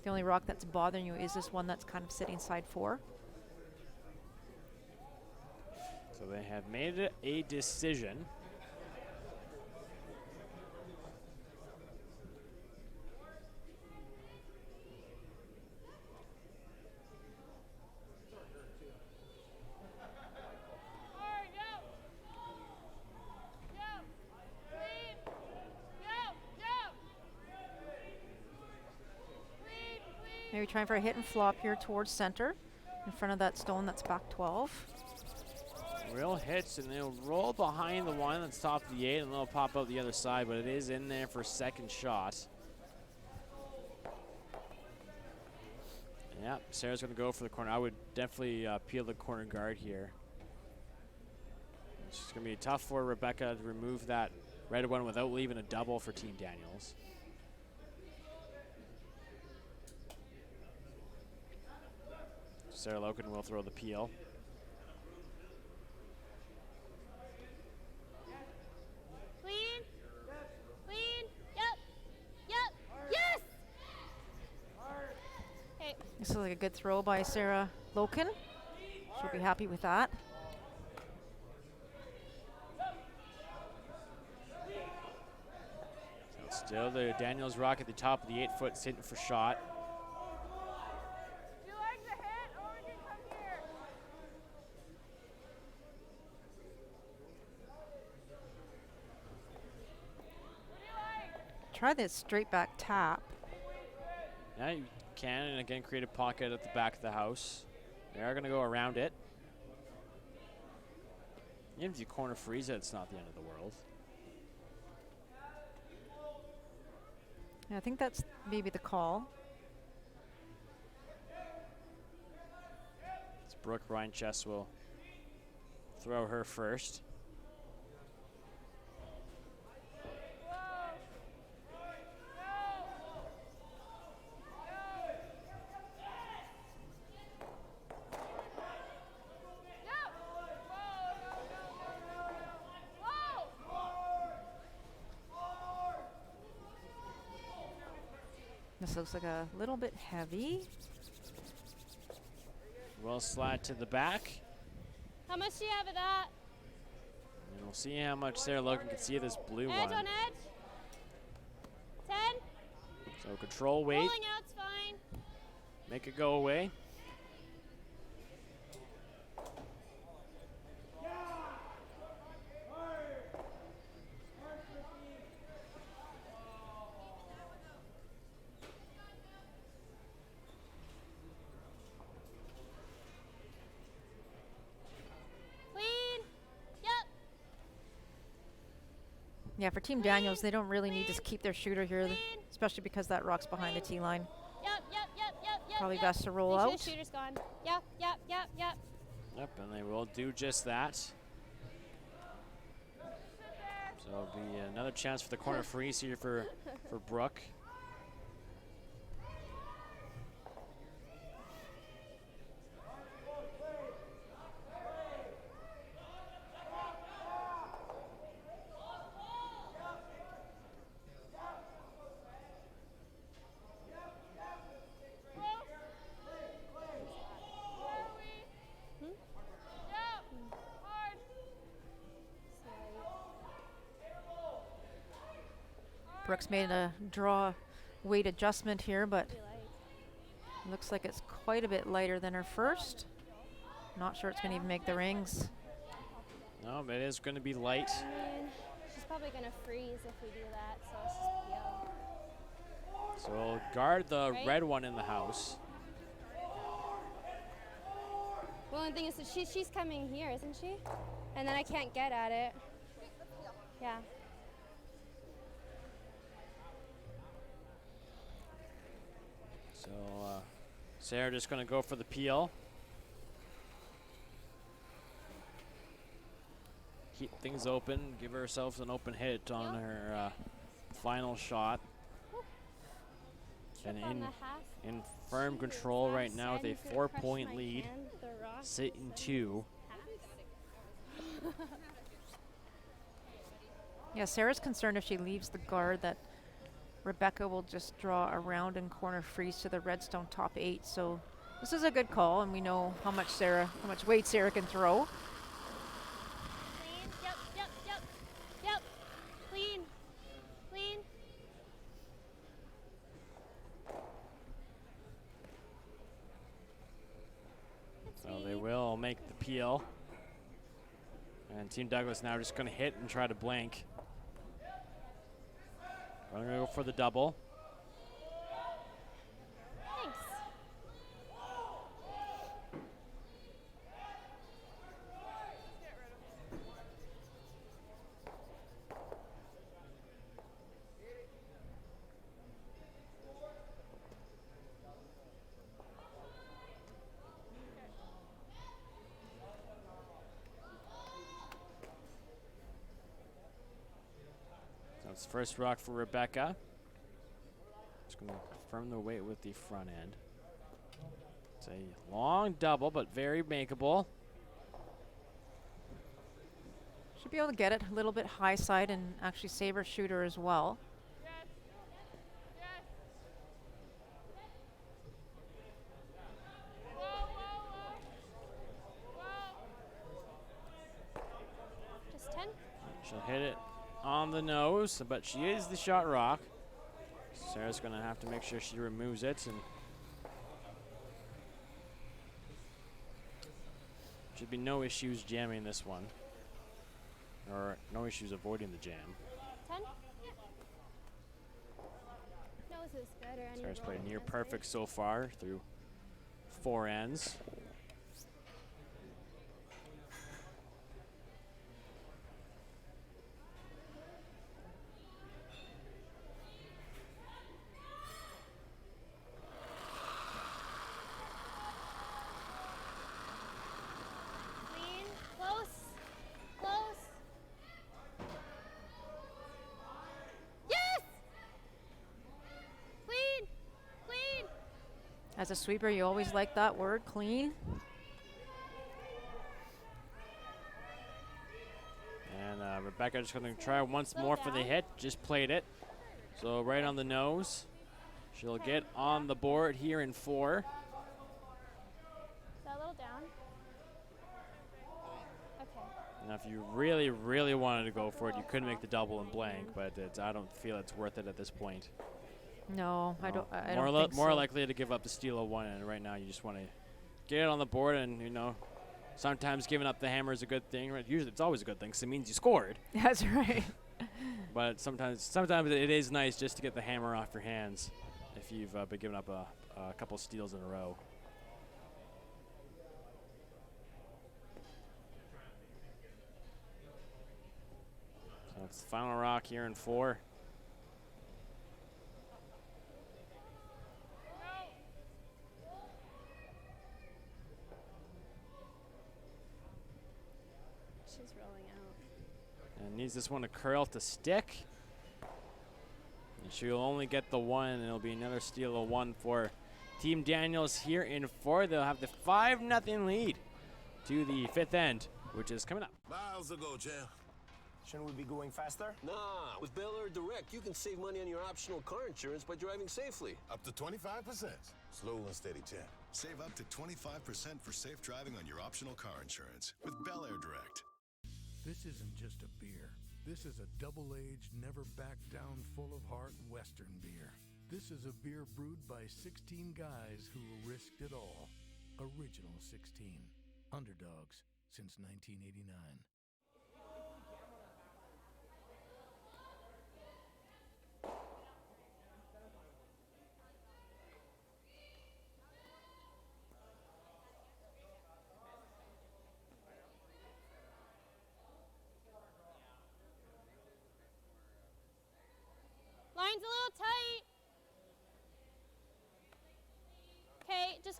The only rock that's bothering you is this one that's kind of sitting side 4. So they have made a decision. Maybe trying for a hit and flop here towards center in front of that stone that's back 12. Real hits, and they'll roll behind the one that's top of the 8, and they'll pop out the other side, but it is in there for a second shot. Yeah, Sarah's going to go for the corner. I would definitely peel the corner guard here. It's going to be tough for Rebecca to remove that red one without leaving a double for Team Daniels. Sarah Loken will throw the peel. Clean. Clean. Yep. Yep. Yes! Hey. This is like a good throw by Sarah Loken. She'll be happy with that. So still the Daniels rock at the top of the 8-foot, sitting for shot. Try this straight back tap. Yeah, you can, and again, create a pocket at the back of the house. They are going to go around it. Even if you corner freeze it, it's not the end of the world. Yeah, I think that's maybe the call. It's Brooke Reinchess will throw her first. This looks like a little bit heavy. Well slide to the back. How much do you have of that? And we'll see how much Sarah Logan can see of this blue Edge one. on edge. 10. So control weight, Rolling out's fine. make it go away. Clean. Yep. Yeah, for Team Daniels, they don't really need to keep their shooter here, especially because that rock's behind the T line. Yep. Probably yep. best to roll Make sure out. the shooter's gone. Yep. Yep, and they will do just that. So it'll be another chance for the corner freeze here for Brooke. Brooks made a draw weight adjustment here, but looks like it's quite a bit lighter than her first. Not sure it's going to even make the rings. No, but it is going to be light. I mean, she's probably going to freeze if we do that, so it's just yellow. So we'll guard the red one in the house. Well, the thing is that she's coming here, isn't she? And then I can't get at it. Yeah. So Sarah just going to go for the peel. Keep things open, give herself an open hit on her final shot. And in firm control right with a 4-point lead, sitting 2. Yeah, Sarah's concerned if she leaves the guard that Rebecca will just draw a round and corner freeze to the Redstone top 8. So this is a good call, and we know how much weight Sarah can throw. Yep. Clean. So they will make the peel. And Team Douglas now just going to hit and try to blank. We're going to go for the double. Thanks. That's first rock for Rebecca. Just going to confirm the weight with the front end. It's a long double, but very makeable. Should be able to get it a little bit high side and actually save her shooter as well. Just 10. She'll hit it on the nose, but she is the shot rock. Sarah's going to have to make sure she removes it, and should be no issues jamming this one, or no issues avoiding the jam. 10. Nose is good. Or any Sarah's played roll near that's perfect so far through 4 ends. Clean. Close. Yes! Clean. As a sweeper, you always like that word, clean. And Rebecca just going to try once more for the hit. Just played it. So right on the nose. She'll get on the board here in 4. Is that a little down? Okay. Now, if you really, really wanted to go for it, you could make the double and blank, but I don't feel it's worth it at this point. No, I don't think more so. likely to give up the steal of 1, and right now you just want to get it on the board, and sometimes giving up the hammer is a good thing. Right? Usually it's always a good thing because it means you scored. That's right. But sometimes it is nice just to get the hammer off your hands if you've been giving up a couple steals in a row. So it's the final rock here in 4. She's rolling out. And needs this one to curl to stick. And she'll only get the 1, and it'll be another steal of 1 for Team Daniels here in 4. They'll have the 5-0 lead to the 5th end, which is coming up. Miles ago, champ. Shouldn't we be going faster? Nah, with Bel Air Direct, you can save money on your optional car insurance by driving safely. Up to 25%. Slow and steady, champ. Save up to 25% for safe driving on your optional car insurance with Bel Air Direct. This isn't just a beer. This is a double-aged, never-back-down, full-of-heart Western beer. This is a beer brewed by 16 guys who risked it all. Original 16. Underdogs since 1989.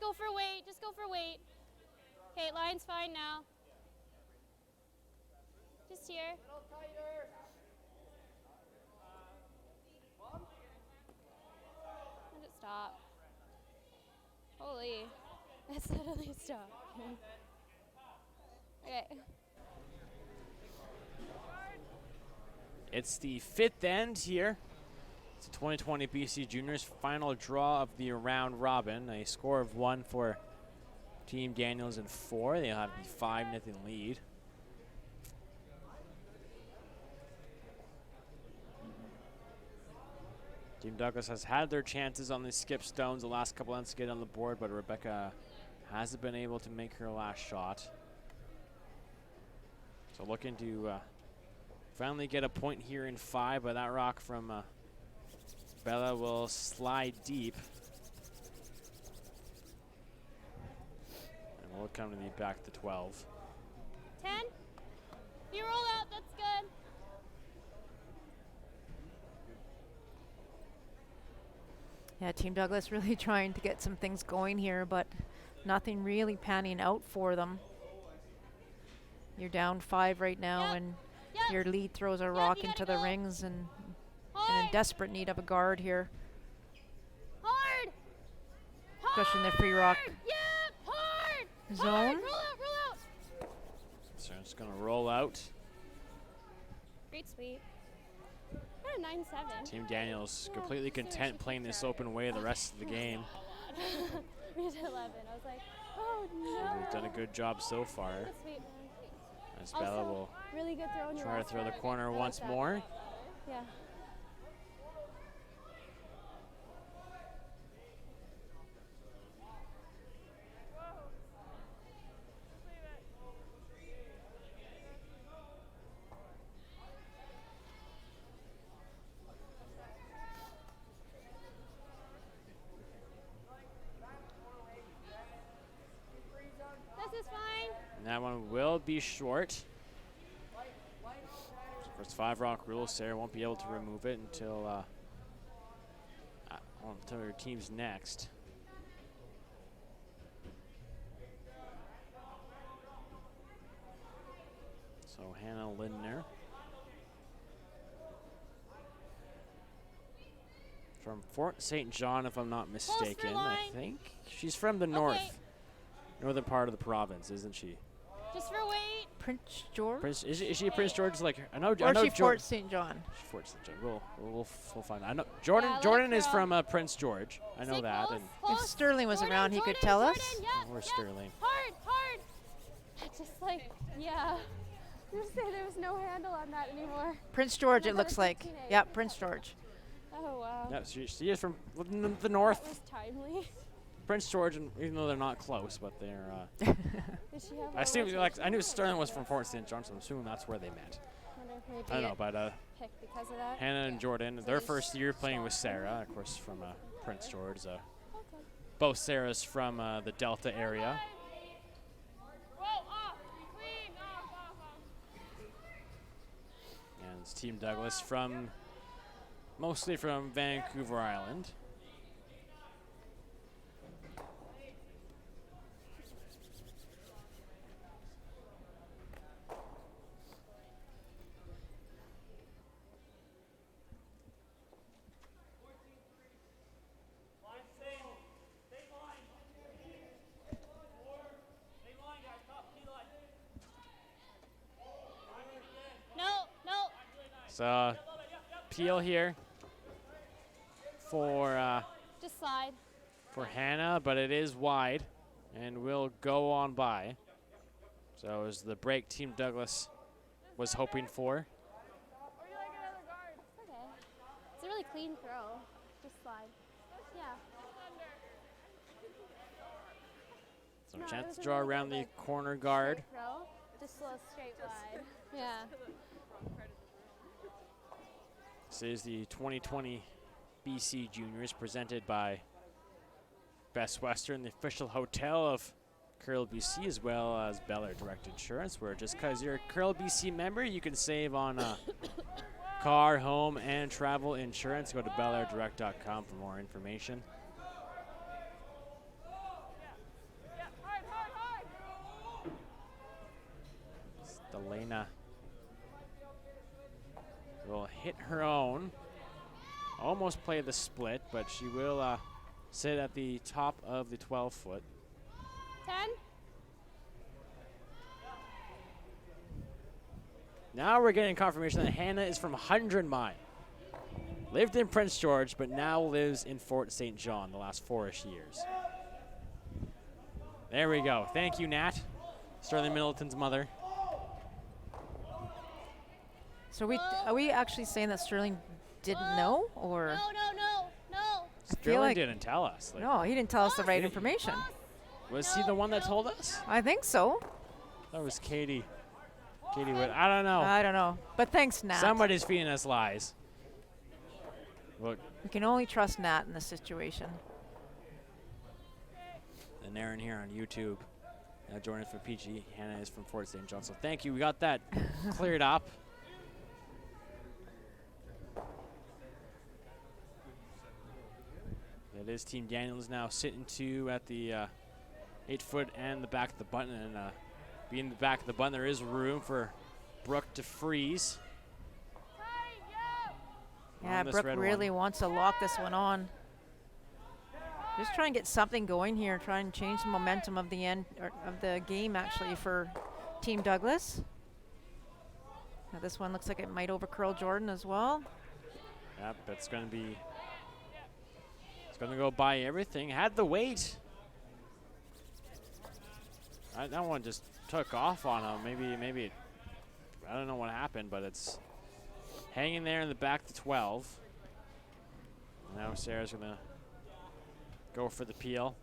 go for weight. Just go for weight. Okay, line's fine now. Just here. Let it stop. Holy. That suddenly stopped. Okay. It's the fifth end here. It's the 2020 BC Juniors final draw of the round robin. A score of 1 for Team Daniels and 4. They'll have the 5-0 lead. Team Douglas has had their chances on the skip stones the last couple ends to get on the board, but Rebecca hasn't been able to make her last shot. So looking to finally get a point here in 5, but that rock from Bella will slide deep. And we'll come to the back to 12. 10. You roll out, that's good. Yeah, Team Douglas really trying to get some things going here, but nothing really panning out for them. You're down 5 right now, and your lead throws a rock into the rings, and in desperate need of a guard here. Hard. Especially in the free rock Hard. zone. Roll out. So it's going to roll out. Great sweep. Got a 9-7. Team Daniels completely content playing this open way the rest of the game. We did 11. I was like, oh no. They've done a good job so far. Good sweep, man. As Bella will really good throw in your try to last throw the one. corner I like once that. more. Yeah. This is fine. And that one will be short. First 5 rock rule, Sarah won't be able to remove it until her team's next. So Hannah Lindner from Fort St. John, if I'm not mistaken. I think she's from the northern part of the province, isn't she? Just for weight. Prince George? Is she Prince George? Like I know. Or she Fort St. John? She's Fort St. John. We'll find out. I know Jordan. Yeah, Jordan is from Prince George. I know that. And If Sterling was around, he could tell us. or Sterling. Hard. Just like, yeah. Just say there was no handle on that anymore. Prince George, I it thought looks was like. 15-8. Yep, Prince George. Oh, wow. Yeah, she is from the north. That was timely. Prince George, and even though they're not close, but they're. Did she have I assume I knew Sterling was from Fort St. John, so I'm assuming that's where they met. Wonder if maybe I don't know, it but picked because of that. Hannah and Jordan, their first year playing with Sarah, of course, from Prince George. Both Sarahs from the Delta area. And it's Team Douglas mostly from Vancouver Island. So peel here for Just slide. for Hannah, but it is wide and will go on by. So is the break Team Douglas was hoping for. Okay. It's a really clean throw. Just slide. Yeah. So No, a it chance was to a draw really good, around the like, corner guard. Straight throw. Just slow straight wide. Yeah. This is the 2020 BC Juniors presented by Best Western, the official hotel of Curl BC, as well as Bel Air Direct Insurance, where just because you're a Curl BC member, you can save on car, home, and travel insurance. Go to belairdirect.com for more information. her own. Almost play the split, but she will sit at the top of the 12-foot. 10. Now we're getting confirmation that Hannah is from 100 Mile. Lived in Prince George, but now lives in Fort St. John the last 4-ish years. There we go. Thank you, Nat. Sterling Middleton's mother. So are we actually saying that Sterling didn't know, or? No. Sterling didn't tell us. Like, No, he didn't tell us the right information. was he the one that told us? I think so. That was Katie. Katie Wood. I don't know. I don't know. But thanks, Nat. Somebody's feeding us lies. Look, We can only trust Nat in this situation. and Aaron here on YouTube. Joining from PG. Hannah is from Fort St. John. So thank you. We got that cleared up. It is Team Daniels now sitting 2 at the 8-foot and the back of the button. And being the back of the button, there is room for Brooke to freeze. Yeah, on this Brooke red really one. wants to lock this one on. Just try and get something going here. Try and change the momentum of the end of the game, actually, for Team Douglas. Now this one looks like it might overcurl Jordan as well. Yep, it's going to be. It's going to go by everything. Had the weight. That one just took off on him. Maybe. I don't know what happened, but it's hanging there in the back to 12. Now Sarah's going to go for the peel.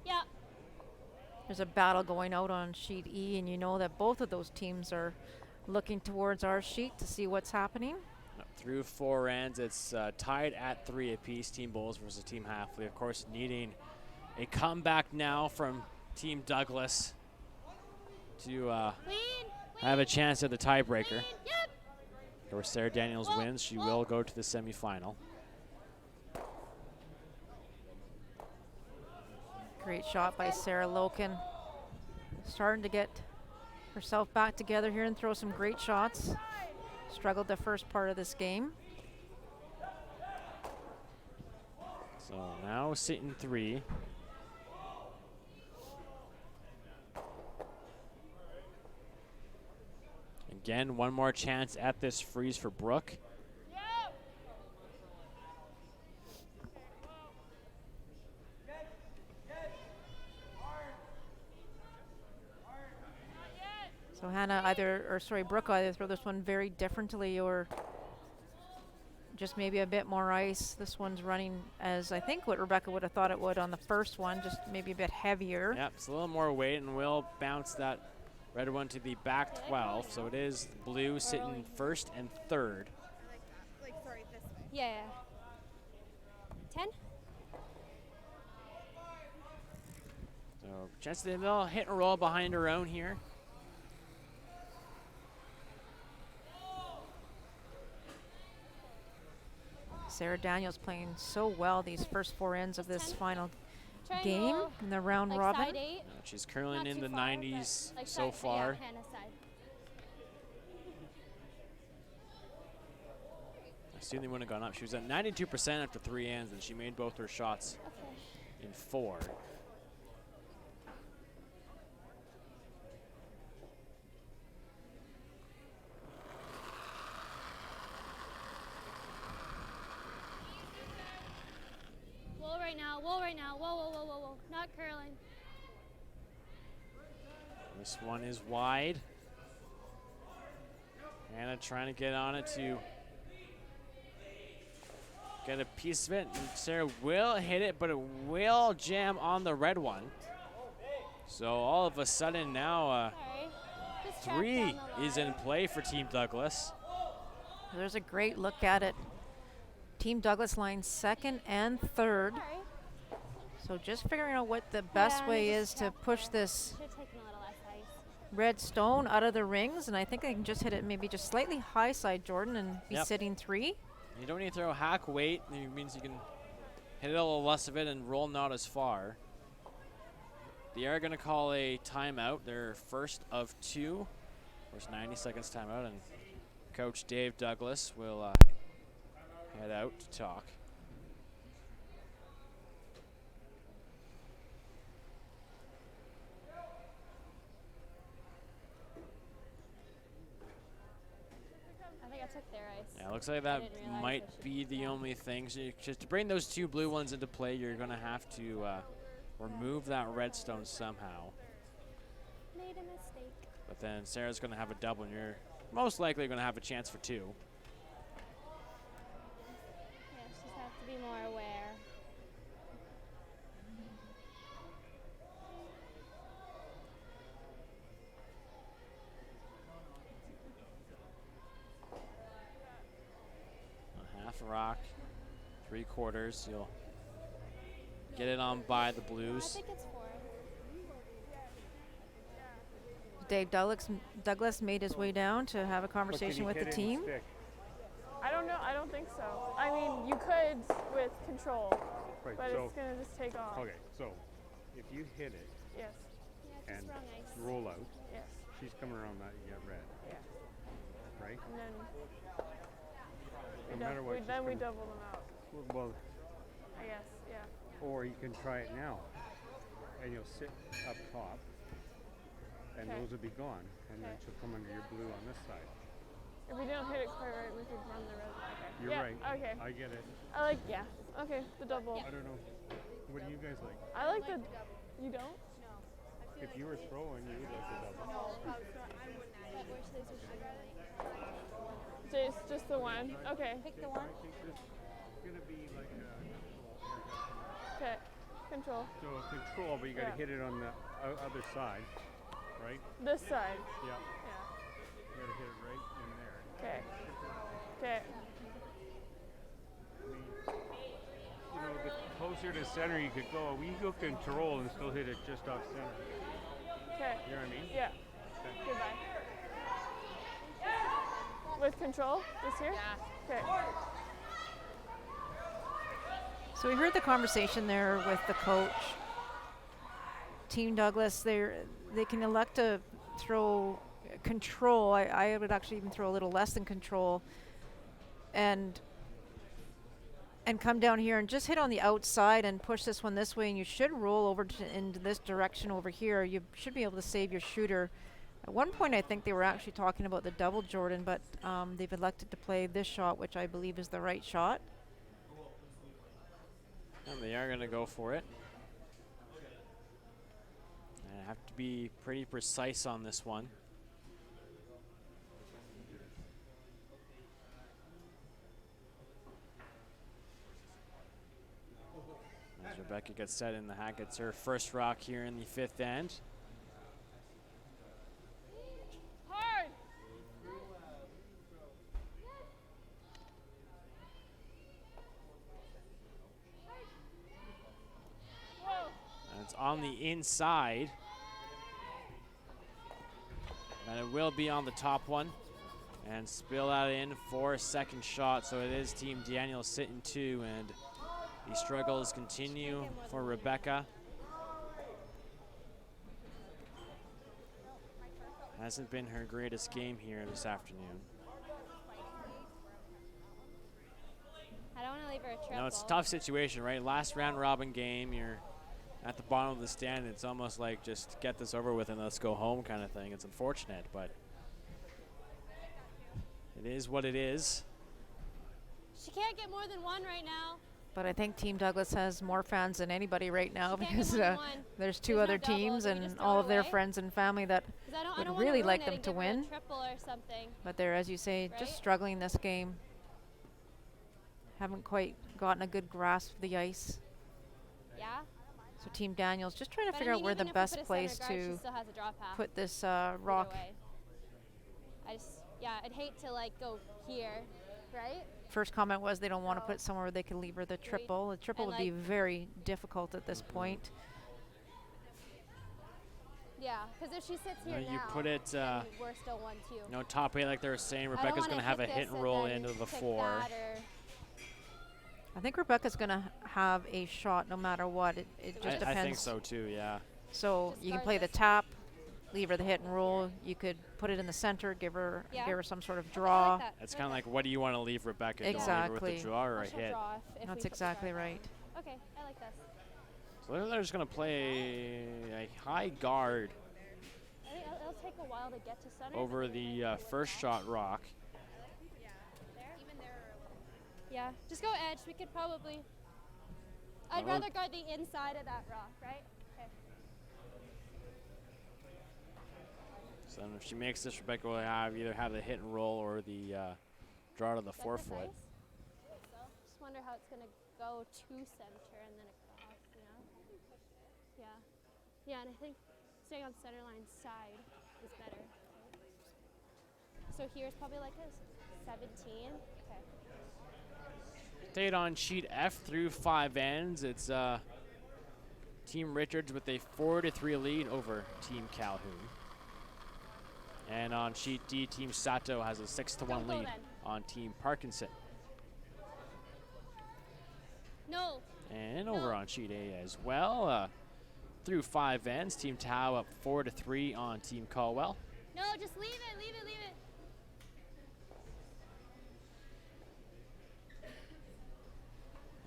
Yeah. There's a battle going out on sheet E, and you know that both of those teams are looking towards our sheet to see what's happening. Through 4 ends, it's tied at 3 apiece. Team Bulls versus Team Hafley, of course, needing a comeback now from Team Douglas to have a chance at the tiebreaker. Yep. Of course, Sarah Daniels wins. She will go to the semifinal. Great shot by Sarah Loken. Starting to get herself back together here and throw some great shots. Struggled the first part of this game. So now sitting 3. Again, one more chance at this freeze for Brooke. So Brooke either throw this one very differently or just maybe a bit more ice. This one's running as I think what Rebecca would have thought it would on the first one, just maybe a bit heavier. Yep, it's a little more weight, and we'll bounce that red one to the back 12. So it is blue sitting 1st and 3rd. Yeah. 10. So chance they'll hit and roll behind her own here. Sarah Daniels playing so well these first 4 ends of this final game in the round robin. She's currently in the 90s Like so side, far. Yeah, Hannah's side. I assume they wouldn't have gone up. She was at 92% after 3 ends, and she made both her shots in 4. Whoa right now. Whoa. Not curling. This one is wide. Hannah trying to get on it to get a piece of it. And Sarah will hit it, but it will jam on the red one. So all of a sudden now 3 is in play for Team Douglas. There's a great look at it. Team Douglas line 2nd and 3rd. So just figuring out what the best way is to push this red stone out of the rings, and I think I can just hit it maybe just slightly high side, Jordan, and be sitting 3. You don't need to throw hack weight. It means you can hit a little less of it and roll not as far. They are going to call a timeout, their first of 2. Of course, 90 seconds timeout, and Coach Dave Douglas will head out to talk. I think I took their ice. Yeah, looks like I that didn't realize might I should be the only thing. So just to bring those 2 blue ones into play, you're going to have to remove that redstone somehow. Made a mistake. But then Sarah's going to have a double, and you're most likely going to have a chance for 2. Yeah, just have to be more aware. A half a rock, 3/4. You'll get it on by the I Blues. think it's 4. Dave Douglas made his way down to have a conversation with the team. I don't know. I don't think so. I mean, you could with control, Right, but so- it's going to just take off. Okay, so if you hit it Yes. Yeah, and just wrong ice. roll out, Yes. she's coming around that, you get red, Yeah. right? And then No matter what, she's then we coming- double them out. Well, I guess. Yeah. or you can try it now, and you'll sit up top, and Okay. those will be gone, and then Okay. she'll come under your blue on this side. If we don't hit it quite right, we could run the red. Okay. You're yeah, right. Okay. I get it. I like. Yeah. Okay. The double. I don't know. What do you guys like? I like the. You don't? If you were throwing, you would like the double. Just the one. Okay. Pick the one. I think this is gonna be like a Okay. Control. so control, but you gotta Yeah. hit it on the other side, right? This side. Yeah. Yeah. You gotta hit it right in there. Okay. Okay. I mean, you know, the closer to center you could go, we go control and still hit it just off center. Okay. You know what I mean? Yeah. Okay. Goodbye. With control, this here? Yeah. Okay. So we heard the conversation there with the coach. Team Douglas, they can elect to throw control. I would actually even throw a little less than control, and come down here and just hit on the outside and push this one this way, and you should roll over into this direction over here. You should be able to save your shooter. At one point, I think they were actually talking about the double Jordan, but they've elected to play this shot, which I believe is the right shot. And they are going to go for it. And have to be pretty precise on this one. As Rebecca gets set in the hack, it's her first rock here in the 5th end. Hard. Whoa. And it's on the inside. And it will be on the top one. And spill that in for a second shot. So it is Team Daniel sitting 2, and the struggles continue for Rebecca. Hasn't been her greatest game here this afternoon. I don't want to leave her a triple. No, it's a tough situation, right? Last round robin game, you're at the bottom of the stand. It's almost like just get this over with and let's go home kind of thing. It's unfortunate, but it is what it is. She can't get more than 1 right now. But I think Team Douglas has more fans than anybody right now, She can't because get more than 1. there's 2 There's other no double. teams Do we and just throw all it of their away? friends and family that 'Cause I don't would wanna really ruin like it them and to give her a win. triple or something. But they're, as you say, Right? just struggling this game. Haven't quite gotten a good grasp of the ice. Yeah. So Team Daniels just trying to But I figure mean, out where the even if we best put a place center guard, she to still has a drop half. put this Either rock. way. I'd hate to like go here, right? First comment was they don't want to put it somewhere where they can leave her the triple. The triple And would be like- very difficult at this point. Yeah, because if she sits here No, now, you put it, then we're still 1-2. No, top 8 like they were saying. I don't Rebecca's wanna going to have a hit hit this and roll then into the pick 4. that or I think Rebecca's going to have a shot no matter what. It just I depends. think so too, yeah. So Just you can guard play the this. tap, leave her the hit and roll. You could put it in the center, give her some sort of I draw. like that. It's kind of like, what do you want to leave Rebecca? Do you want to leave her with Exactly. a draw or a She'll hit? draw if we That's put the exactly draw. right. Okay, I like this. So they're just going to play a high guard I think it'll take a while to get to center. over the first shot rock. Yeah, just go edge. We could probably. I'd Well, rather guard the inside of that rock, right? Okay. So then if she makes this, Rebecca will either have the hit and roll or the draw to the That's forefoot. nice. So, just wonder how it's gonna go to center and then across. You know? Yeah. Yeah, and I think staying on center line side is better. So here's probably like a 17. Okay. Stayed on sheet F through 5 ends. It's Team Richards with a 4-3 lead over Team Calhoun. And on sheet D, Team Sato has a 6-1 go lead then. on Team Parkinson. No. And over on sheet A as well, through 5 ends, Team Tao up 4-3 on Team Caldwell. No, just leave it, leave it, leave it.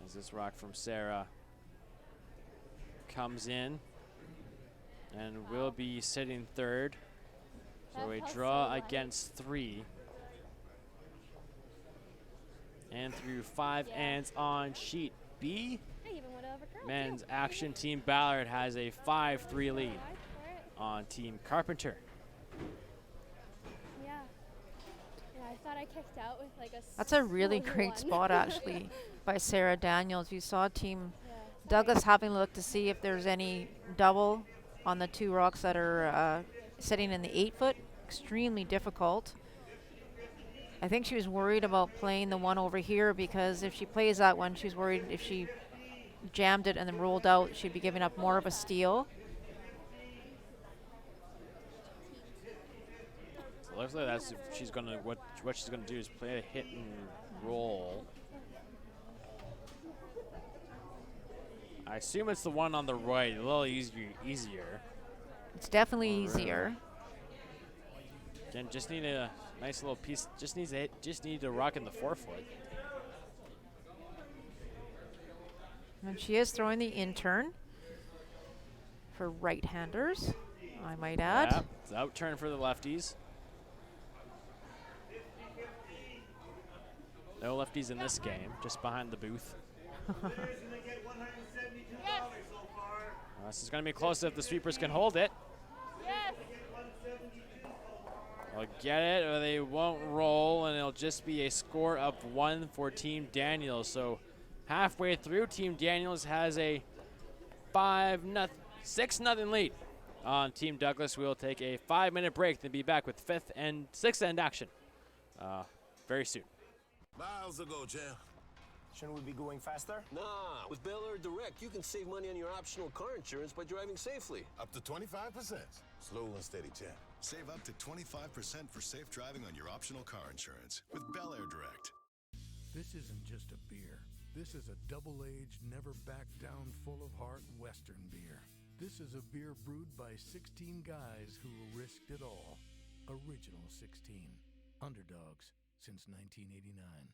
As this rock from Sarah comes in and will be sitting third. So That a felt draw so light. against 3. And through 5 Yeah. ends on sheet B, I even would have overcurled. men's action Team Ballard has a 5-3 lead on Team Carpenter. Yeah. Yeah, I thought I kicked out with like a. That's a really smooth great one. spot, actually, by Sarah Daniels. You saw Team Yeah, Douglas having a look to see if there's any double on the 2 rocks that are sitting in the 8-foot. Extremely difficult. I think she was worried about playing the one over here because if she plays that one, she's worried if she jammed it and then rolled out, she'd be giving up more of a steal. So it looks like that's if she's gonna what she's gonna do is play a hit and roll. I assume it's the one on the right, a little easier. It's definitely easier. Again, just need a nice little piece. Just need to rock in the forefoot. And she is throwing the intern for right-handers, I might add. Yeah, it's out turn for the lefties. No lefties in this game, just behind the booth. This is going to be close if the sweepers can hold it. Yes. They'll get it, or they won't roll, and it'll just be a score of 1 for Team Daniels. So halfway through, Team Daniels has a 6-0 lead on Team Douglas. We'll take a 5-minute break, then be back with 5th and 6th end action very soon. Miles ago, champ. Shouldn't we be going faster? Nah, with Bel Air Direct, you can save money on your optional car insurance by driving safely. Up to 25%. Slow and steady, champ. Save up to 25% for safe driving on your optional car insurance with Bel Air Direct. This isn't just a beer. This is a double-aged, never back down, full of heart Western beer. This is a beer brewed by 16 guys who risked it all. Original 16. Underdogs since 1989.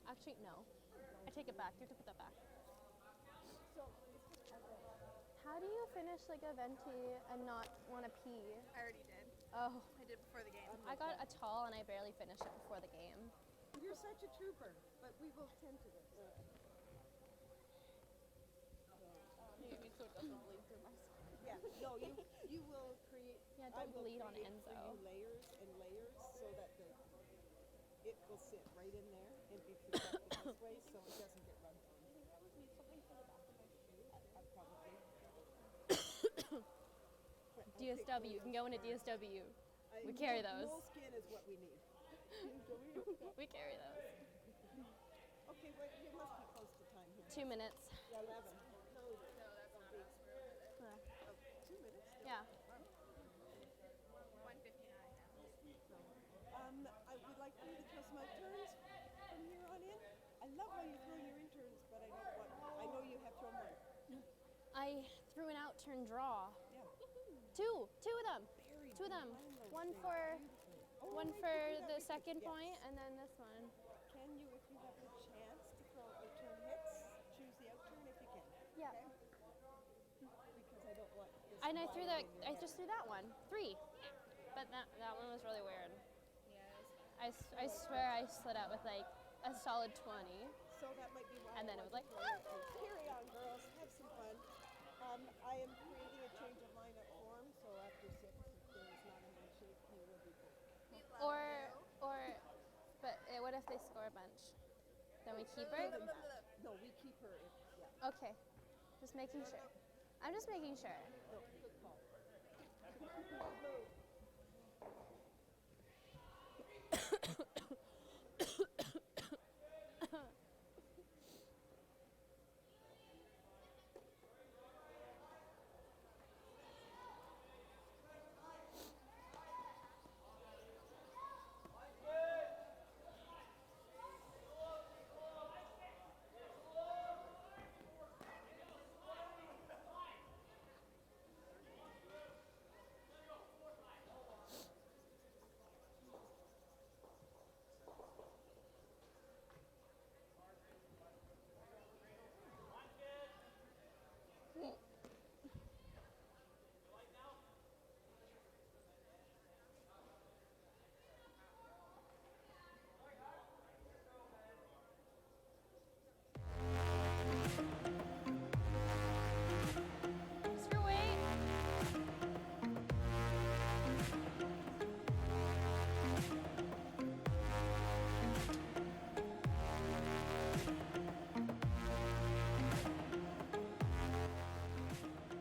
Actually, no. I take it back. You have to put that back. How do you finish like a venti and not want to pee? I already did. Oh. I did before the game. I got a tall and I barely finished it before the game. You're such a trooper, but we will tend to this. So it doesn't bleed through my skin. Yeah, no, you will create. Yeah, I don't will bleed on create Enzo. for you layers and layers so that it will sit right in there and be protected this way so it doesn't get rubbed on. DSW, you can go into DSW. We carry those. Moleskin is what we need. We carry those. Okay, wait, you must be close to time here. 2 minutes. 11. No, that's not big. 2 minutes? Yeah. 1:59 now. I would like for you to throw some out turns from here on in. I love how you throw your in turns, but I know you have thrown one. I threw an out turn draw. Yeah. Two of them. Two of them. One for the second point, and then this one. Can you, if you have the chance to throw out turn hits, choose the out turn if you can? Yeah. Okay? Because I don't want this. And I just threw that one. 3. But that one was really weird. I swear I slid out with like a solid 20. So that might be why. And then it was like, carry on, girls, have some fun. I am creating a change of lineup form, so after 6, if there is not a handshake, you will be cool. What if they score a bunch? Then we keep her? No, we keep her. Yeah. Okay. Just making sure. I'm just making sure. No, good call. Extra weight.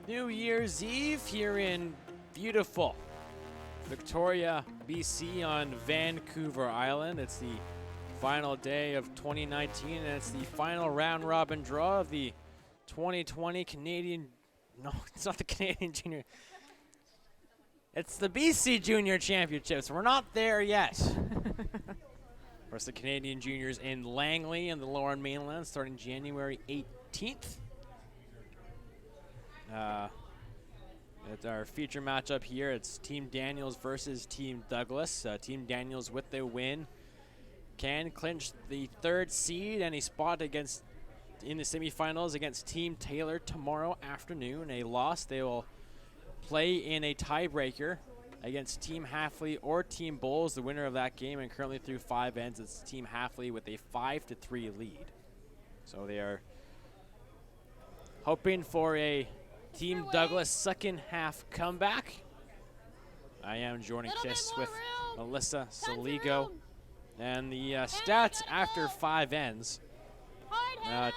New Year's Eve here in beautiful Victoria, BC on Vancouver Island. It's the final day of 2019 and it's the final round robin draw of the 2020 Canadian, no, it's not the Canadian Junior. It's the BC Junior Championships. We're not there yet. Of course, the Canadian Juniors in Langley and the Lower Mainland starting January 18th. It's our feature matchup here. It's Team Daniels versus Team Douglas. Team Daniels with the win can clinch the 3rd seed and a spot against in the semifinals against Team Taylor tomorrow afternoon. A loss, they will play in a tiebreaker against Team Halfley or Team Bulls, the winner of that game, and currently through 5 ends, it's Team Halfley with a 5-3 lead. So they are hoping for a Team Douglas second half comeback. I am Jordan Kiss with Melissa Saligo. And the stats after 5 ends.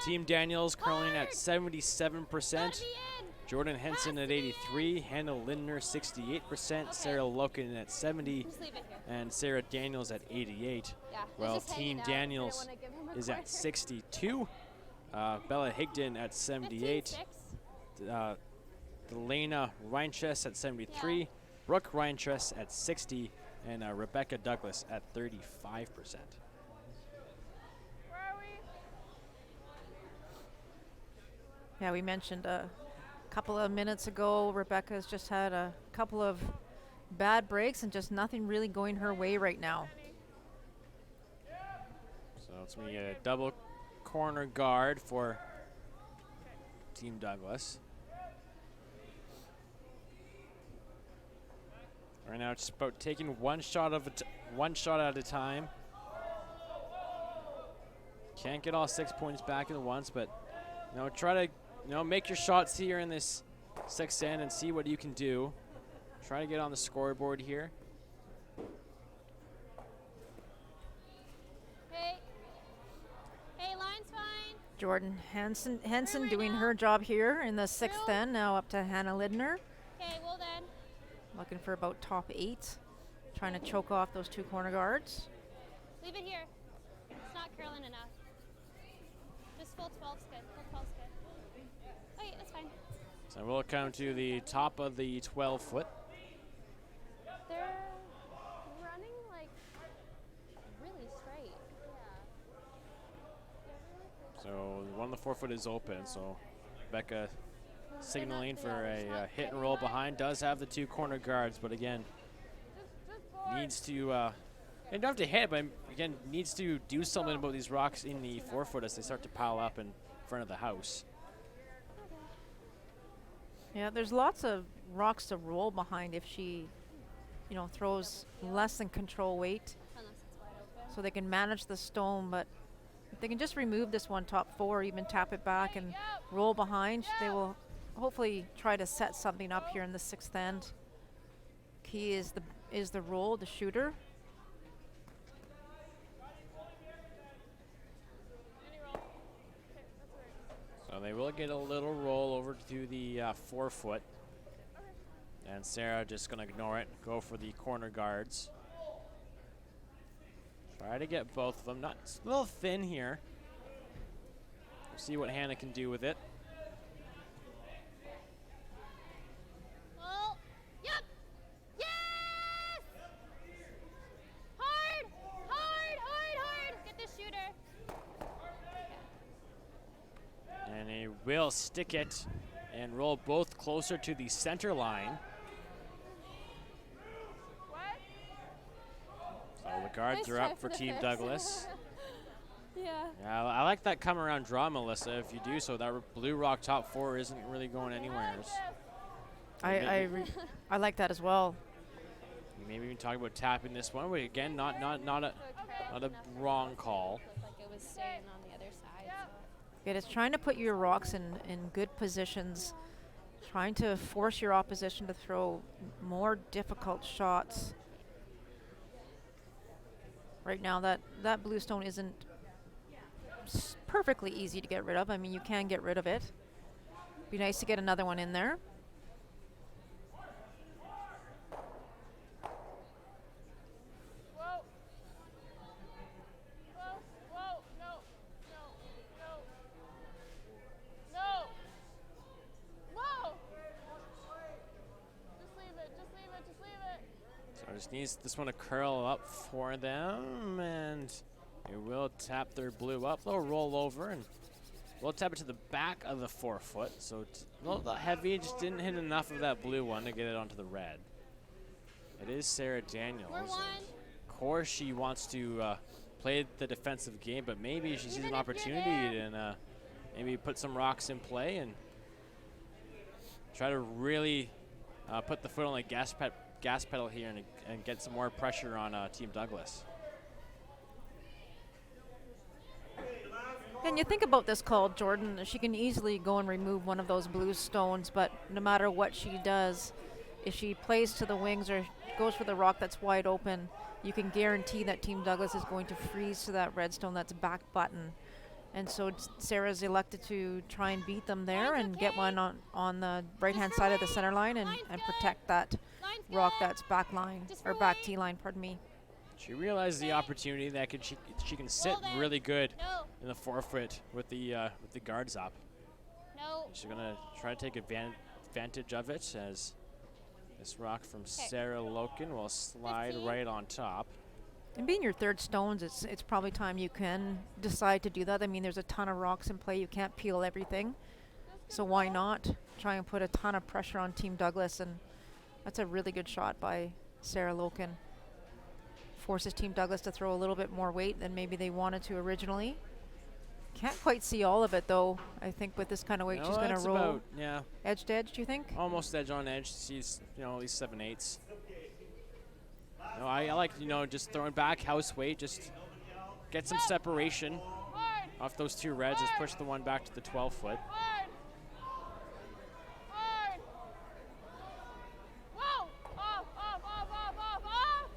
Team Daniels curling at 77%. Jordan Henson at 83, Hannah Lindner 68%, Sarah Loken at 70, and Sarah Daniels at 88. While Team Daniels is at 62. Bella Higdon at 78. Delana Reintress at 73. Brooke Reintress at 60. And Rebecca Douglas at 35%. Where are we? Yeah, we mentioned a couple of minutes ago, Rebecca's just had a couple of bad breaks and just nothing really going her way right now. So it's going to be a double corner guard for Team Douglas. Right now, it's about taking one shot at a time. Can't get all 6 points back at once, but try to make your shots here in this sixth end and see what you can do. Try to get on the scoreboard here. Hey, line's fine. Jordan Henson doing her job here in the sixth end. Now up to Hannah Lidner. Okay, well then. Looking for about top 8. Trying to choke off those 2 corner guards. Leave it here. It's not curling enough. Just full 12's good. Full 12's good. Okay, that's fine. So we'll come to the top of the 12-foot. They're running like really straight. Yeah. So one of the 4-foot is open. So Becca signaling for a hit and roll behind. Does have the 2 corner guards, but again, needs to, you don't have to hit, but again, needs to do something about these rocks in the 4-foot as they start to pile up in front of the house. Yeah, there's lots of rocks to roll behind if she, throws less than control weight. So they can manage the stone, but if they can just remove this one top 4, even tap it back and roll behind, they will hopefully try to set something up here in the sixth end. Key is the roll, the shooter. So they will get a little roll over to the 4-foot. And Sarah just going to ignore it, go for the corner guards. Try to get both of them. It's a little thin here. We'll see what Hannah can do with it. Well, yep. Yes! Hard! Hard! Hard! Hard! Get the shooter. And he will stick it and roll both closer to the center line. So the guards are up for Team Douglas. Yeah. Yeah, I like that come around draw, Melissa. If you do so, that blue rock top 4 isn't really going anywhere. I like that as well. You maybe even talk about tapping this one, but again, not a wrong call. Looked like it was staying on the other side. Yeah, it's trying to put your rocks in good positions, trying to force your opposition to throw more difficult shots. Right now, that blue stone isn't perfectly easy to get rid of. I mean, you can get rid of it. Be nice to get another one in there. Whoa. Whoa, whoa, no, no, no. No. Whoa. Just leave it, just leave it, just leave it. So just needs this one to curl up for them, and it will tap their blue up. They'll roll over, and we'll tap it to the back of the 4-foot. So it's a little heavy, just didn't hit enough of that blue one to get it onto the red. It is Sarah Daniels. Of course, she wants to play the defensive game, but maybe she sees an opportunity and maybe put some rocks in play and try to really put the foot on the gas pedal here and get some more pressure on Team Douglas. And you think about this call, Jordan, she can easily go and remove one of those blue stones, but no matter what she does, if she plays to the wings or goes for the rock that's wide open, you can guarantee that Team Douglas is going to freeze to that red stone that's back button. And so Sarah's elected to try and beat them there and get one on the right-hand side of the center line and protect that rock that's back line, or back T line, pardon me. She realized the opportunity that she can sit really good in the 4-foot with the guards up. No. She's gonna try to take advantage of it as this rock from Sarah Loken will slide right on top. And being your third stones, it's probably time you can decide to do that. I mean, there's a ton of rocks in play. You can't peel everything. So why not try and put a ton of pressure on Team Douglas? And that's a really good shot by Sarah Loken. forces Team Douglas to throw a little bit more weight than maybe they wanted to originally. Can't quite see all of it though. I think with this kind of weight, No, she's going to that's roll about, yeah, edge to edge. Do you think? almost edge on edge. She's, you know, at least 7/8. No, I like, you know, just throwing back house weight, just get some separation off those two reds. Just push the one back to the 12-foot. Hard. Hard. Whoa. Off, off, off, off, off, off.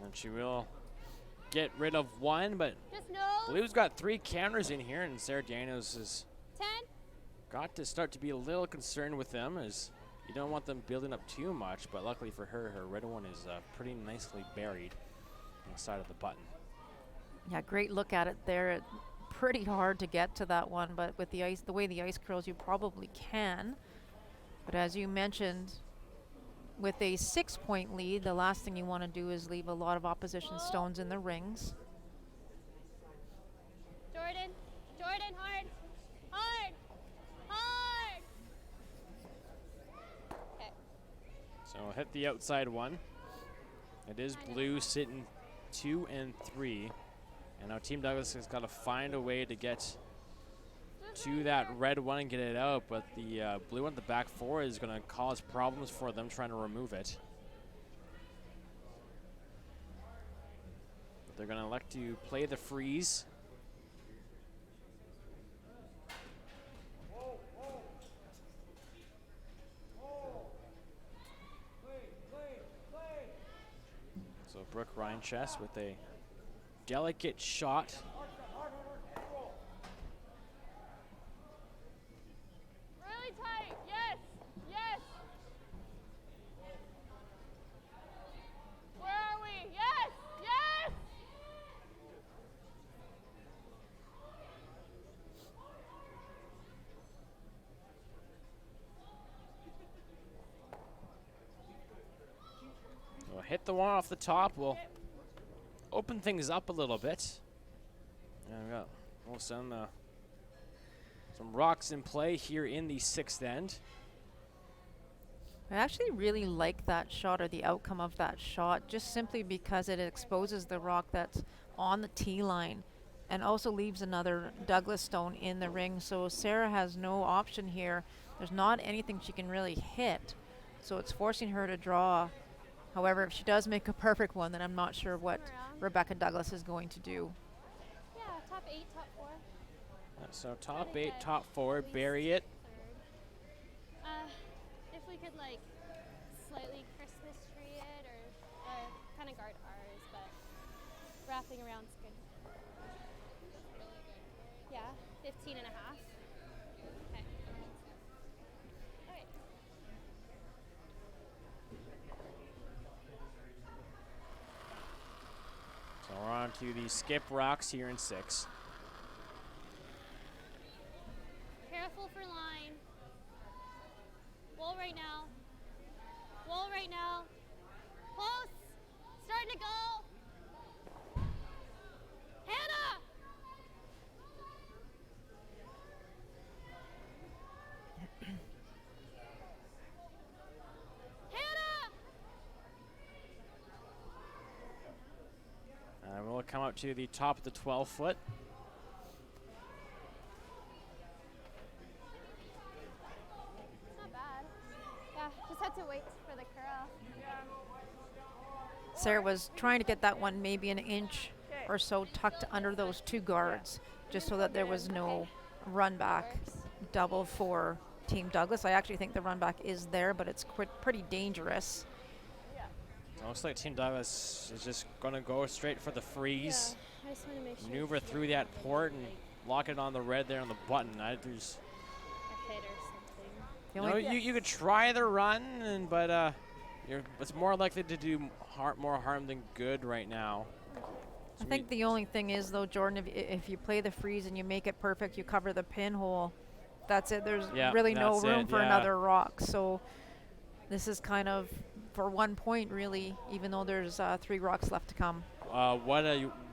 And she will get rid of one, but Just nose. Blue's got 3 counters in here, and Sarah Daniels has 10. got to start to be a little concerned with them, as you don't want them building up too much, but luckily for her, her red one is pretty nicely buried on the side of the button. Yeah, great look at it there. Pretty hard to get to that one, but with the ice, the way the ice curls, you probably can. But as you mentioned, with a 6-point lead, the last thing you want to do is leave a lot of opposition stones in the rings. Jordan. Jordan, hard. Hard. Hard. Okay. So hit the outside one. It is Blue sitting 2 and 3. And now Team Douglas has got to find a way to get to that red one and get it out, but the blue one at the back 4 is going to cause problems for them trying to remove it. But they're going to elect to play the freeze. So Brooke Reinchess with a delicate shot. Really tight. Yes. Yes. Where are we? Yes. Yes. We'll hit the one off the top. We'll open things up a little bit. And we got all of a sudden some rocks in play here in the 6th end. I actually really like that shot, or the outcome of that shot, just simply because it exposes the rock that's on the tee line and also leaves another Douglas stone in the ring. So Sarah has no option here. There's not anything she can really hit. So it's forcing her to draw. However, if she does make a perfect one, then I'm not sure what Rebecca Douglas is going to do. Yeah, top 8, top 4. So top 8, top 4, bury it. If we could like slightly Christmas tree it or kind of guard ours, but wrapping around's good. Yeah, 15 and a half. Okay. All right. So we're on to the skip rocks here in 6. Careful for line. Wall right now. Wall right now. Close. Starting to go. Hannah! Hannah! And we'll come up to the top of the 12-foot. Not bad. Yeah, just had to wait for the curl. Sarah was trying to get that one maybe an inch or so tucked under those 2 guards, just so that there was no run back double for Team Douglas. I actually think the run back is there, but it's pretty dangerous. It looks like Team Douglas is just going to go straight for the freeze. Yeah, I just want to make sure. Maneuver through that port and lock it on the red there on the button. There's A hit or something. you could try the run, but it's more likely to do more harm than good right now. I think the only thing is, though, Jordan, if you play the freeze and you make it perfect, you cover the pinhole, that's it. There's really no room for another rock. So this is kind of for 1 point, really, even though there's 3 rocks left to come.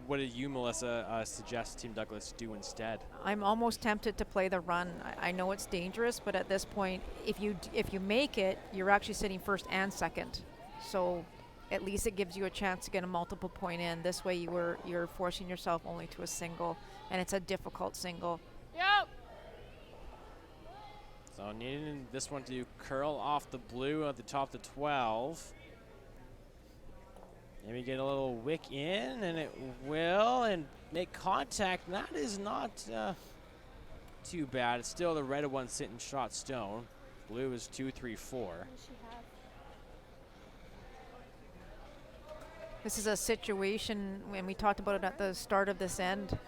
what do you, Melissa, suggest Team Douglas do instead? I'm almost tempted to play the run. I know it's dangerous, but at this point, if you make it, you're actually sitting first and second. So at least it gives you a chance to get a multiple point in. This way you're forcing yourself only to a single, and it's a difficult single. Yep. So needing this one to curl off the blue at the top of the 12. Maybe get a little wick in, and it will, and make contact. And that is not too bad. It's still the red one sitting shot stone. Blue is 2, 3, 4. This is a situation when we talked about it at the start of this end.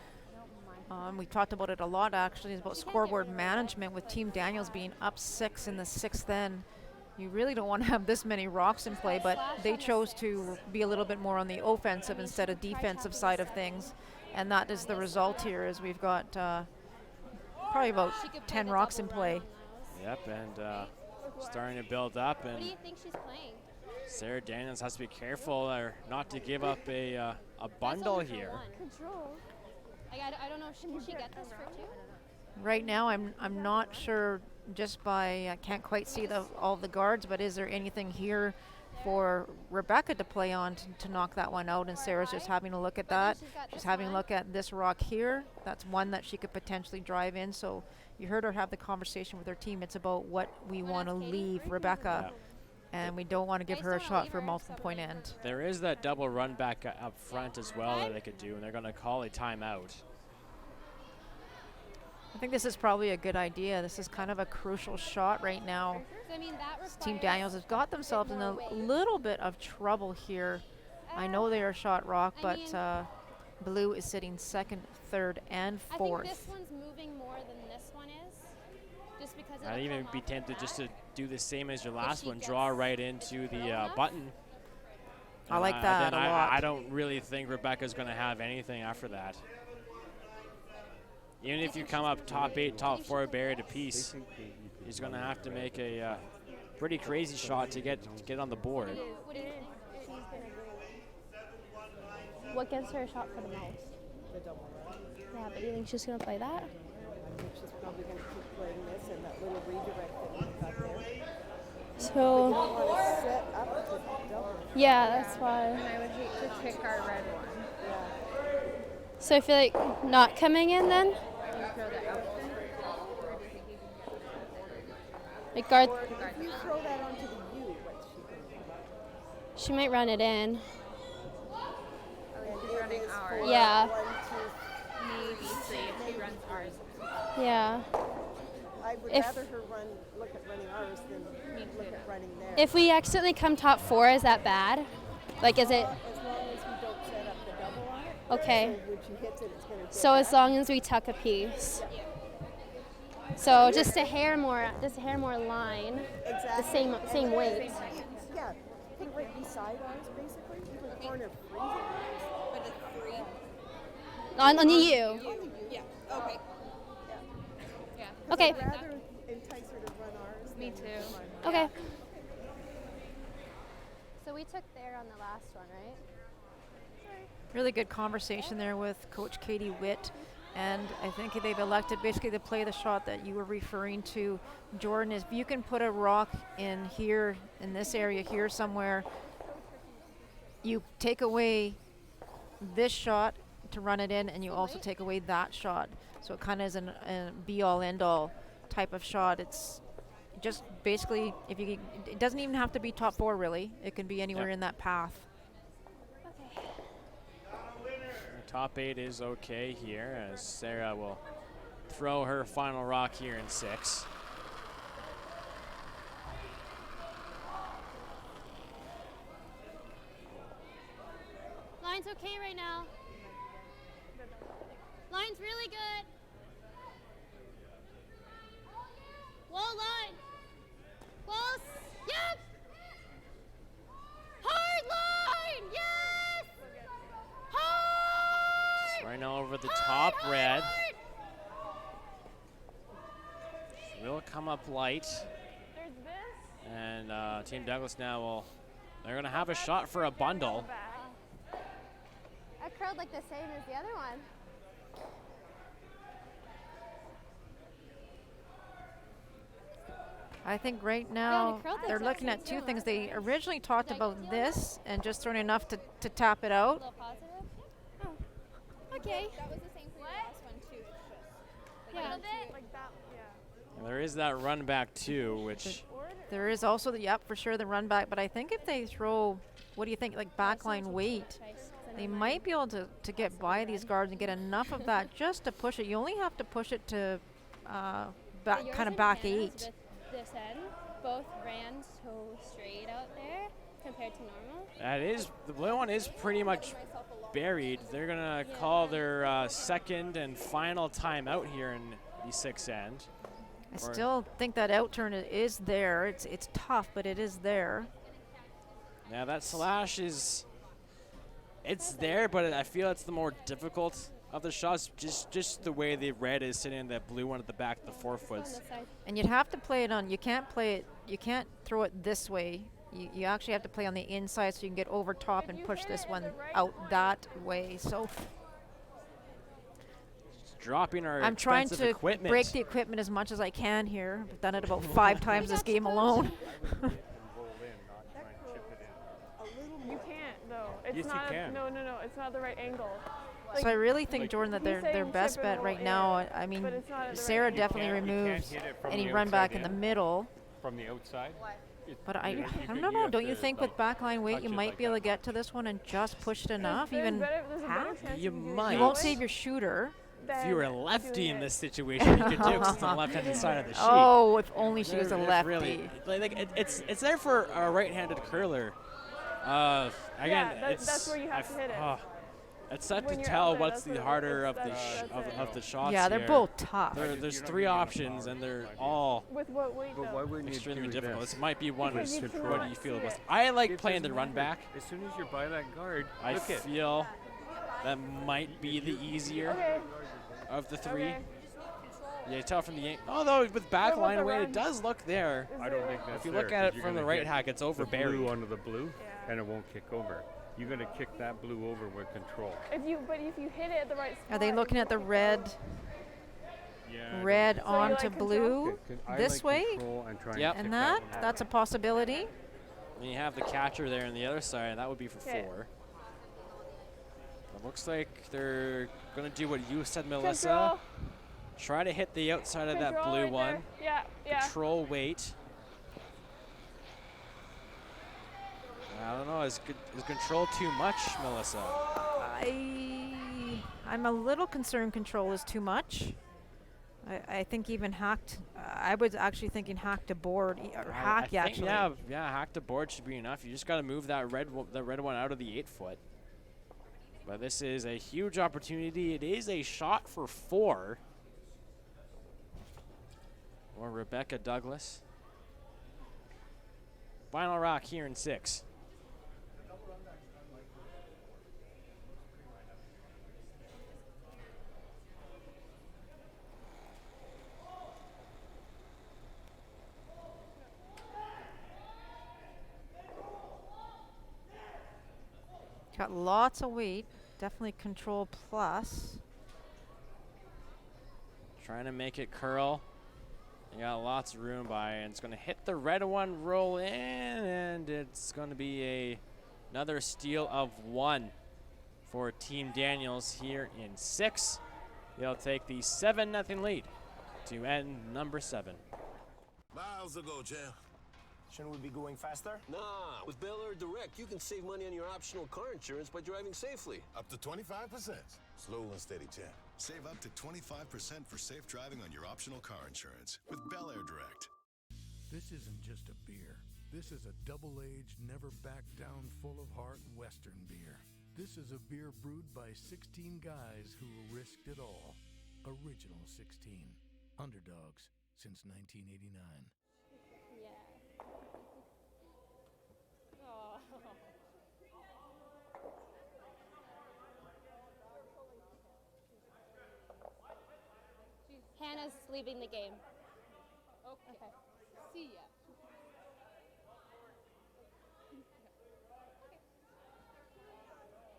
We talked about it a lot, actually, about scoreboard management with Team Daniels being up 6 in the 6th end. You really don't want to have this many rocks in play, but they chose to be a little bit more on the offensive instead of defensive side of things. And that is the result here, is we've got probably about 10 rocks in play. Yep, and starting to build up. And What do you think she's playing? Sarah Daniels has to be careful or not to give up a bundle here. Control. I don't know. Can she get this for 2? Right now, I'm not sure. Just by I can't quite see all the guards, but is there anything here for Rebecca to play on to knock that one out? And Sarah's just having a look at that. She's having a look at this rock here. That's one that she could potentially drive in. So you heard her have the conversation with her team. It's about what we want to leave Rebecca. And we don't want to give her a shot for a multiple point end. There is that double run back up front as well that they could do, and they're going to call a timeout. I think this is probably a good idea. This is kind of a crucial shot right now. Team Daniels has got themselves in a little bit of trouble here. I know they are shot rock, but blue is sitting second, third, and fourth. I think this one's moving more than this one is, just because I'd even be tempted just to do the same as your last one, draw right into the button. I like that a lot. I don't really think Rebecca's going to have anything after that. Even if you come up top 8, top 4 buried apiece, he's going to have to make a pretty crazy shot to get on the board. What do you think? What gives her a shot for the most? The double run. Yeah, but do you think she's going to play that? I think she's probably going to keep playing this and that little redirect that we've got there. So. But you don't want to set up to double. Yeah, that's why. And I would hate to pick our red one. Yeah. So I feel like not coming in then? Like guard. Or if you throw that onto the U, what's she going to do? She might run it in. And it is for Yeah. 1, 2, Maybe see if she runs ours. Yeah. I would If- rather her look at running ours than look at running there. If we accidentally come top 4, is that bad? Like, is it? As long as we don't set up the double on it. Okay. So when she hits it, it's going to So as long as we tuck a piece. So just a hair more line. Exactly. The same weight. Yeah. Put it right beside ours, basically. Even corner freezing ours. But it's 3. On the U. Yeah. Okay. Okay. I'd rather entice her to run ours. Me than too. run Okay. So we took there on the last one, right? Really good conversation there with Coach Katie Witt. And I think they've elected basically to play the shot that you were referring to, Jordan, is if you can put a rock in here, in this area here somewhere, you take away this shot to run it in, and you also take away that shot. So it kind of is a be-all, end-all type of shot. It's just basically, if you, it doesn't even have to be top 4 really. It can be anywhere in that path. Top 8 is okay here, as Sarah will throw her final rock here in 6. Line's okay right now. Line's really good. Wall line. Close. Yep. Hard line. Yes. Hard. Right now over the top, red. Will come up light. There's this. And Team Douglas now they're going to have a shot for a bundle. curled like the same as the other one. I think right they now curled the they're exact looking same at two too. things. They originally talked Did I about get this and just throwing enough to tap it A out. little positive? Oh. Okay. That was the same for your last one too. It's just Yeah. Like that, yeah. And there is that run back too, which There is also the for sure the run back, but I think if they throw, what do you think, like backline weight, they might be able to get by these guards and get enough of that just to push it. You only have to push it to back, Yours kind of and back Hannah's 8. with this end both ran so straight out there compared to normal. that is, the blue one is pretty much buried. They're gonna call their second and final timeout here in the 6th end. I still think that out turn is there. It's tough, but it is there. Yeah, that slash is, it's there, but I feel it's the more difficult of the shots, just the way the red is sitting in that blue one at the back of the 4 foots. And you'd have to play it on, you can't throw it this way. You actually have to play on the inside so you can get over top and push this one out that way. So Dropping our I'm trying expensive to equipment. break the equipment as much as I can here. I've done it about 5 times this game alone. You can't though. It's Yes, you not. can. No. It's not the right angle. So I really think, Jordan, that he's their saying best chip it bet and right roll now, in, I mean, but it's not at the right Sarah angle. definitely You can't removes hit it from any the run back outside in the in. middle. From the outside. But I you don't know. have Don't you to, think like, with backline weight touch you it might like be able that. to get to this one and just push it enough, There's even there's a better half? chance You of doing might. You it won't that save way your shooter. If you were a than lefty doing in it. this situation, you could do it 'cause it's on the left-handed side of the sheet. Oh, if only she was a If lefty. Really, it's there for a right-handed curler. Again, Yeah, it's that's where you have to hit it. It's tough to When you're tell out there, what's that's the what it harder is. of the That's it. of the shots. Yeah, they're here. both tough. There's 3 options, and they're all With what weight But though? why wouldn't extremely you do difficult. this? This might be one. Because you What cannot do you feel see about? it. I like It playing the doesn't run matter. back. As soon as you're by that guard, I look it. feel that might be the easier Okay. of the 3. Okay. Yeah, you tell from the although with back about line the away, run? it does look there. I don't think that's If you there, look at 'cause it you're from the gonna right hit hack, it's over the buried. blue onto the blue, Yeah. and it won't kick over. You're gonna kick that blue over with control. If you hit it at the right spot. Are they looking at the red Yeah. red you onto like control? blue I this like way? control and try Yep. kick And that that, one that's a possibility. And you have the catcher there on the other side, and that would be for 'Kay. 4. It looks like they're going to do what you said, Melissa. Control. Try to hit the outside of that Control blue right one. there. Yeah. Control weight. I don't know. Is control too much, Melissa? I'm a little concerned control is too much. I think even hacked, I was actually thinking hack to board, or hack I think, actually. yeah, hack to board should be enough. You just got to move that red one out of the 8 foot. But this is a huge opportunity. It is a shot for 4. Or Rebecca Douglas. Final rock here in 6. Got lots of weight, definitely control plus. Trying to make it curl. You got lots of room by, and it's going to hit the red one, roll in, and it's going to be another steal of 1 for Team Daniels here in 6. They'll take the 7-0 lead to end number 7. Miles ago, champ. Shouldn't we be going faster? Nah, with Bel Air Direct, you can save money on your optional car insurance by driving safely. Up to 25%. Slow and steady, champ. Save up to 25% for safe driving on your optional car insurance with Bel Air Direct. This isn't just a beer. This is a double-aged, never back down, full of heart Western beer. This is a beer brewed by 16 guys who risked it all. Original 16. Underdogs since 1989. Yeah. Oh. Hannah's leaving the game. Okay. See ya.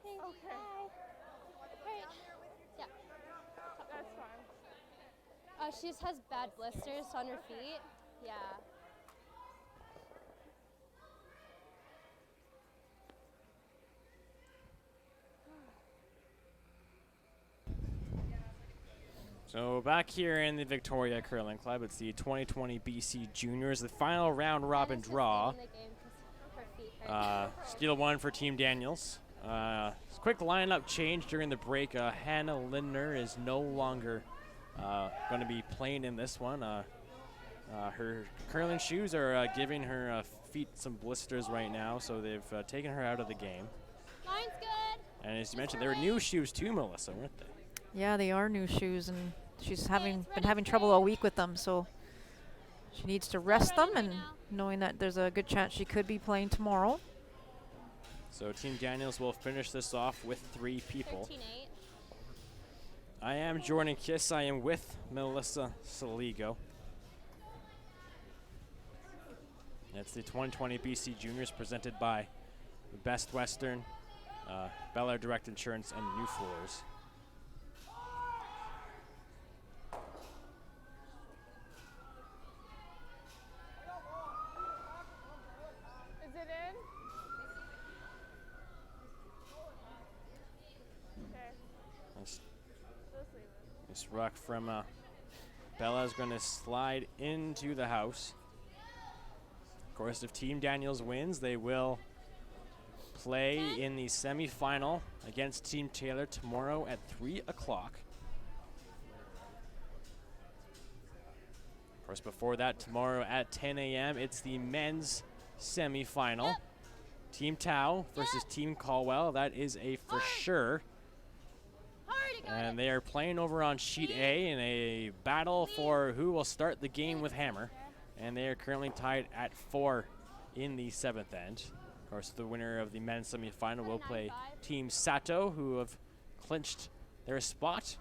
Thank you. Okay. Bye. She just has bad blisters on her feet. Yeah. So back here in the Victoria Curling Club, it's the 2020 BC Juniors, the final round robin draw. Steal one for Team Daniels. Quick lineup change during the break. Hannah Lindner is no longer going to be playing in this one. Her curling shoes are giving her feet some blisters right now, so they've taken her out of the game. Mine's good. And as you mentioned, they were new shoes too, Melissa, weren't they? Yeah, they are new shoes, and she's been having trouble all week with them, so she needs to rest them, and knowing that there's a good chance she could be playing tomorrow. So Team Daniels will finish this off with 3 people. 13-8. I am Jordan Kiss. I am with Melissa Saligo. It's the 2020 BC Juniors presented by Best Western, Bel Air Direct Insurance, and New Floors. Is it in? Okay. This ruck from Bella is going to slide into the house. Of course, if Team Daniels wins, they will play in the semifinal against Team Taylor tomorrow at 3 o'clock. Of course, before that, tomorrow at 10 a.m., it's the men's semifinal. Yep. Team Tau versus Team Caldwell. That is a for sure. And they are playing over on Sheet A in a battle for who will start the game with Hammer. And they are currently tied at 4 in the 7th end. Of course, the winner of the men's semifinal will play Team Sato, who have clinched their spot.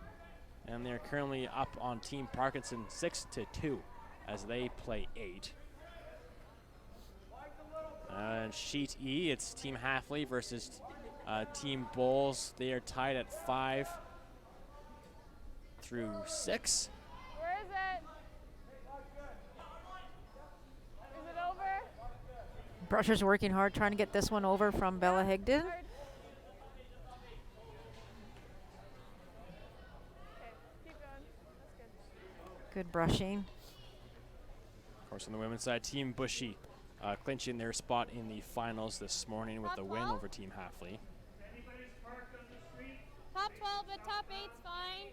And they're currently up on Team Parkinson 6-2 as they play 8. And Sheet E, it's Team Halfley versus Team Bowles. They are tied at 5 through 6. Where is it? Is it over? Brusher's working hard trying to get this one over from Bella Higdon. Okay, keep going. That's Good brushing. Of course, on the women's side, Team Bushy clinching their spot in the finals this morning with the win over Team Halfley. Top 12, but top 8's fine.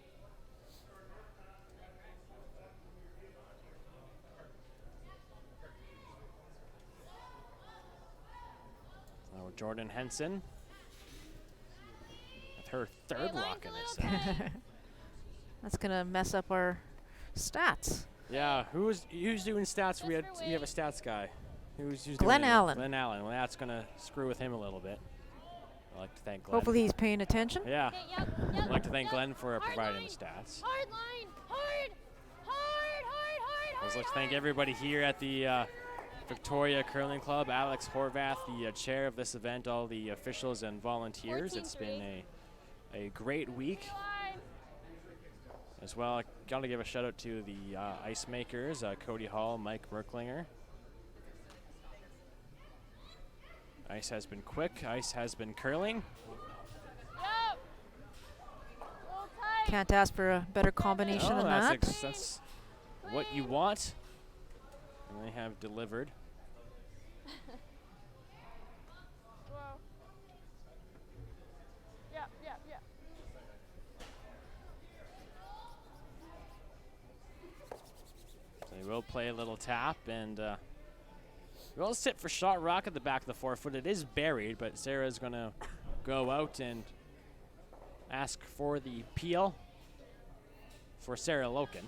So Jordan Henson with her 3rd lock in this set. That's gonna mess up our stats. Yeah, who's doing stats? We have a stats guy. Who's Glenn doing Allen. Glenn Allen. Well, that's gonna screw with him a little bit. I'd like to thank Glenn. Hopefully he's paying attention. Yeah. Okay, yep, I'd like to thank Glenn for providing the stats. Hard line, hard, hard, hard, hard, I'd like to thank everybody here at the Victoria Curling Club, Alex Horvath, the chair of this event, all the officials and volunteers. It's been a great week. As well, I got to give a shout out to the ice makers, Cody Hall, Mike Merklinger. Ice has been quick, ice has been curling. Yep. Can't ask for a better combination than that. That's what you want, and they have delivered. Whoa. Yep, yep, yep. So they will play a little tap, and we'll sit for shot rock at the back of the forefoot. It is buried, but Sarah's going to go out and ask for the peel for Sarah Loken.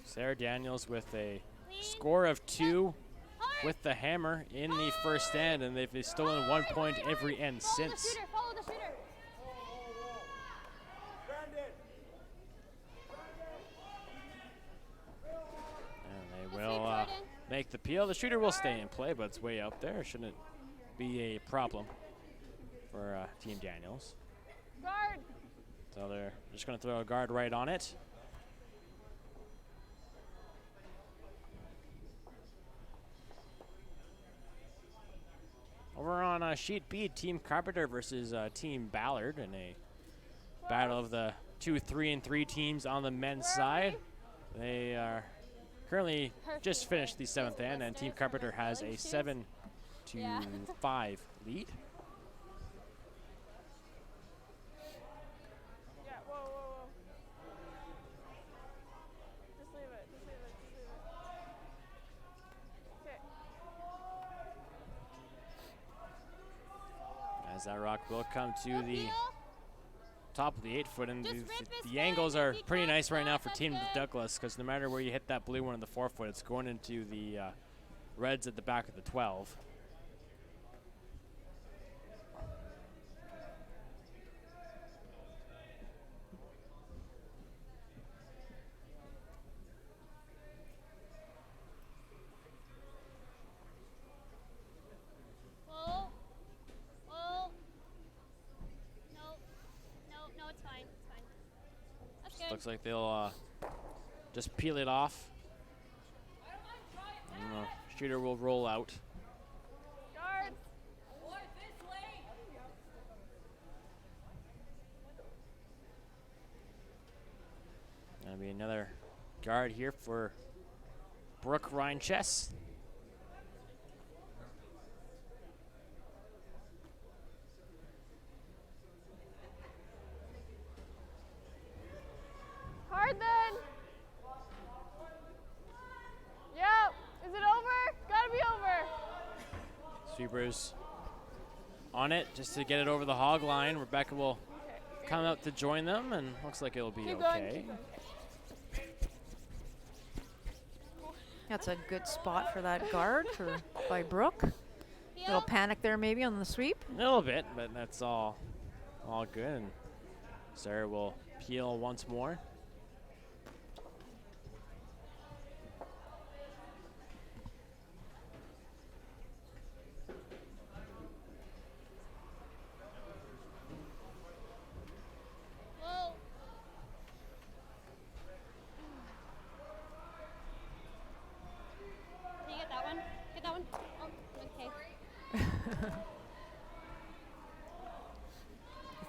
Sarah Daniels with a score of 2 with the hammer in the first end, and they've stolen 1 point every end since. Follow the shooter. And they will make the peel. The shooter will stay in play, but it's way out there. Shouldn't be a problem for Team Daniels. Guard. So they're just going to throw a guard right on it. Over on sheet B, Team Carpenter versus Team Ballard in a battle of the 2, 3, and 3 teams on the men's side. They are currently just finished the 7th end, and Team Carpenter has a 7-5 lead. Yeah, whoa, whoa, whoa. Just leave it, just leave it, just leave it. Okay. As that rock will come to the top of the 8-foot, and the angles are pretty nice right now for Team Douglas, because no matter where you hit that blue one in the 4-foot, it's going into the reds at the back of the 12. Looks like they'll just peel it off. And the shooter will roll out. Guard. Gonna be another guard here for Brooke Reinchess. Hard then. Yep. Is it over? Gotta be over. Sweepers on it just to get it over the hog line. Rebecca will come out to join them, and looks like it'll be Keep okay. going. That's a good spot for that guard by Brooke. Little panic there maybe on the sweep. A little bit, but that's all good. And Sarah will peel once more.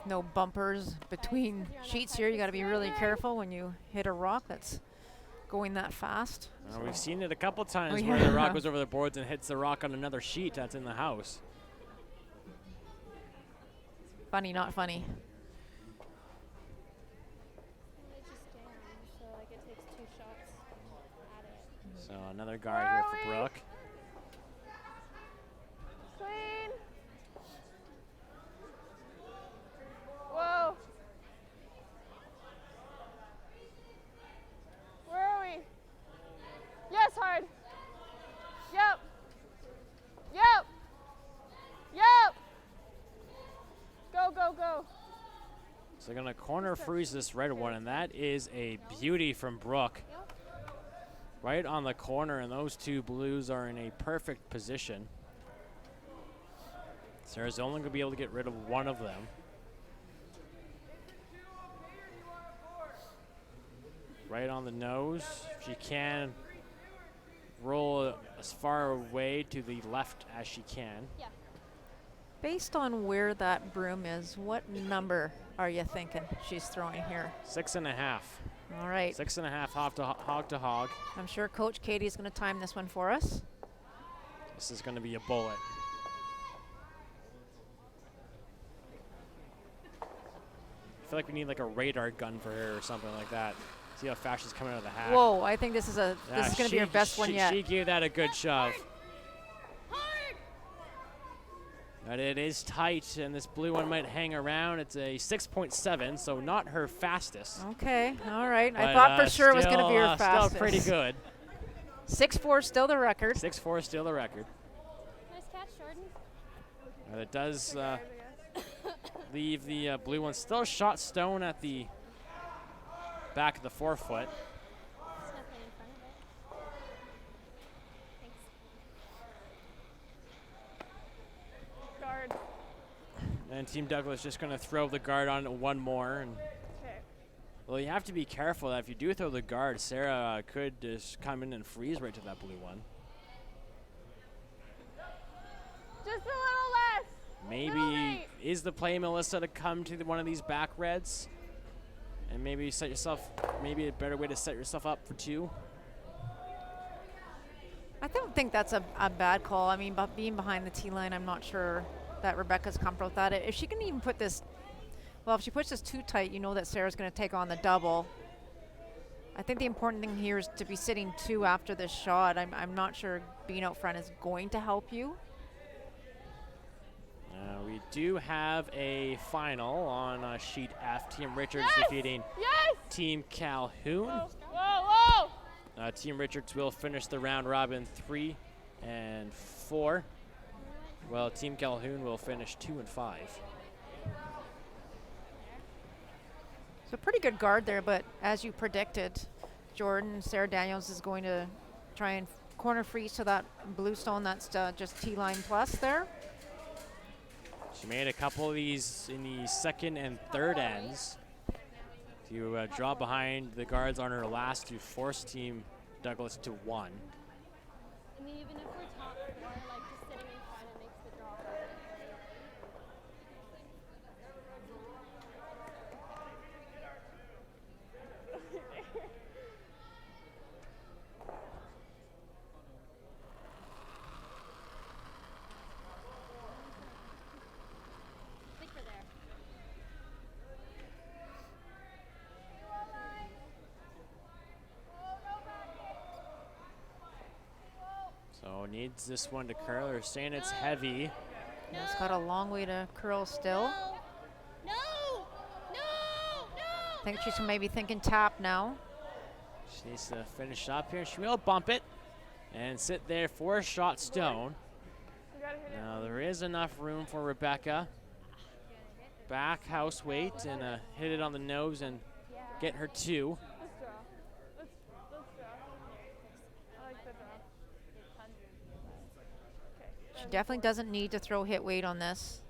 No bumpers between sheets here. You got to be really careful when you hit a rock that's going that fast. We've seen it a couple times Oh, where yeah. the rock goes over the boards and hits the rock on another sheet that's in the house. Funny, not funny. So another guard here for Brooke. Clean. Whoa. Where are we? Yes, hard. Yep. Yep. Yep. Go, go, go. So they're gonna corner freeze this red one, and that is a beauty from Brooke. Right on the corner, and those two blues are in a perfect position. Sarah's only gonna be able to get rid of one of them. Right on the nose. She can roll as far away to the left as she can. Yeah. Based on where that broom is, what number are you thinking she's throwing here? 6.5. All right. 6.5 hog to hog. I'm sure Coach Katie's going to time this one for us. This is going to be a bullet. I feel like we need like a radar gun for her or something like that. See how fast she's coming out of the hat. Whoa, I think this is going to be her best one yet. She gave that a good shove. But it is tight, and this blue one might hang around. It's a 6.7, so not her fastest. Okay, all right. But I thought for sure it was going to be her fastest. Still pretty good. 6'4", still the record. 6'4", still the record. Nice catch, Jordan. It does leave the blue one still shot stone at the back of the 4-foot. And Team Douglas just going to throw the guard on one more. And Okay. well, you have to be careful that if you do throw the guard, Sarah could just come in and freeze right to that blue one. Just a little less. Maybe is the play, Melissa, to come to one of these back reds? And maybe set yourself, maybe a better way to set yourself up for 2. I don't think that's a bad call. I mean, but being behind the tee line, I'm not sure that Rebecca's comfortable with that. If she can even put this, well, if she puts this too tight, you know that Sarah's going to take on the double. I think the important thing here is to be sitting 2 after this shot. I'm not sure being out front is going to help you. We do have a final on sheet F. Team Richards defeating Team Calhoun. Whoa, whoa! Team Richards will finish the round robin 3 and 4. Well, Team Calhoun will finish 2 and 5. So pretty good guard there, but as you predicted, Jordan, Sarah Daniels is going to try and corner freeze to that blue stone. That's just T-line plus there. She made a couple of these in the second and third ends to draw behind the guards on her last to force Team Douglas to 1. I mean, even if we're top 4, like just sitting in front, it makes the draw harder. I think we're there. So needs this one to curl. They're saying it's heavy. It's got a long way to curl still. No! No! I think she's maybe thinking tap now. She needs to finish up here. She will bump it and sit there for a shot stone. Now there is enough room for Rebecca. Back house weight and hit it on the nose and get her 2. Let's draw. Let's draw. I like the draw. She definitely doesn't need to throw hit weight on this.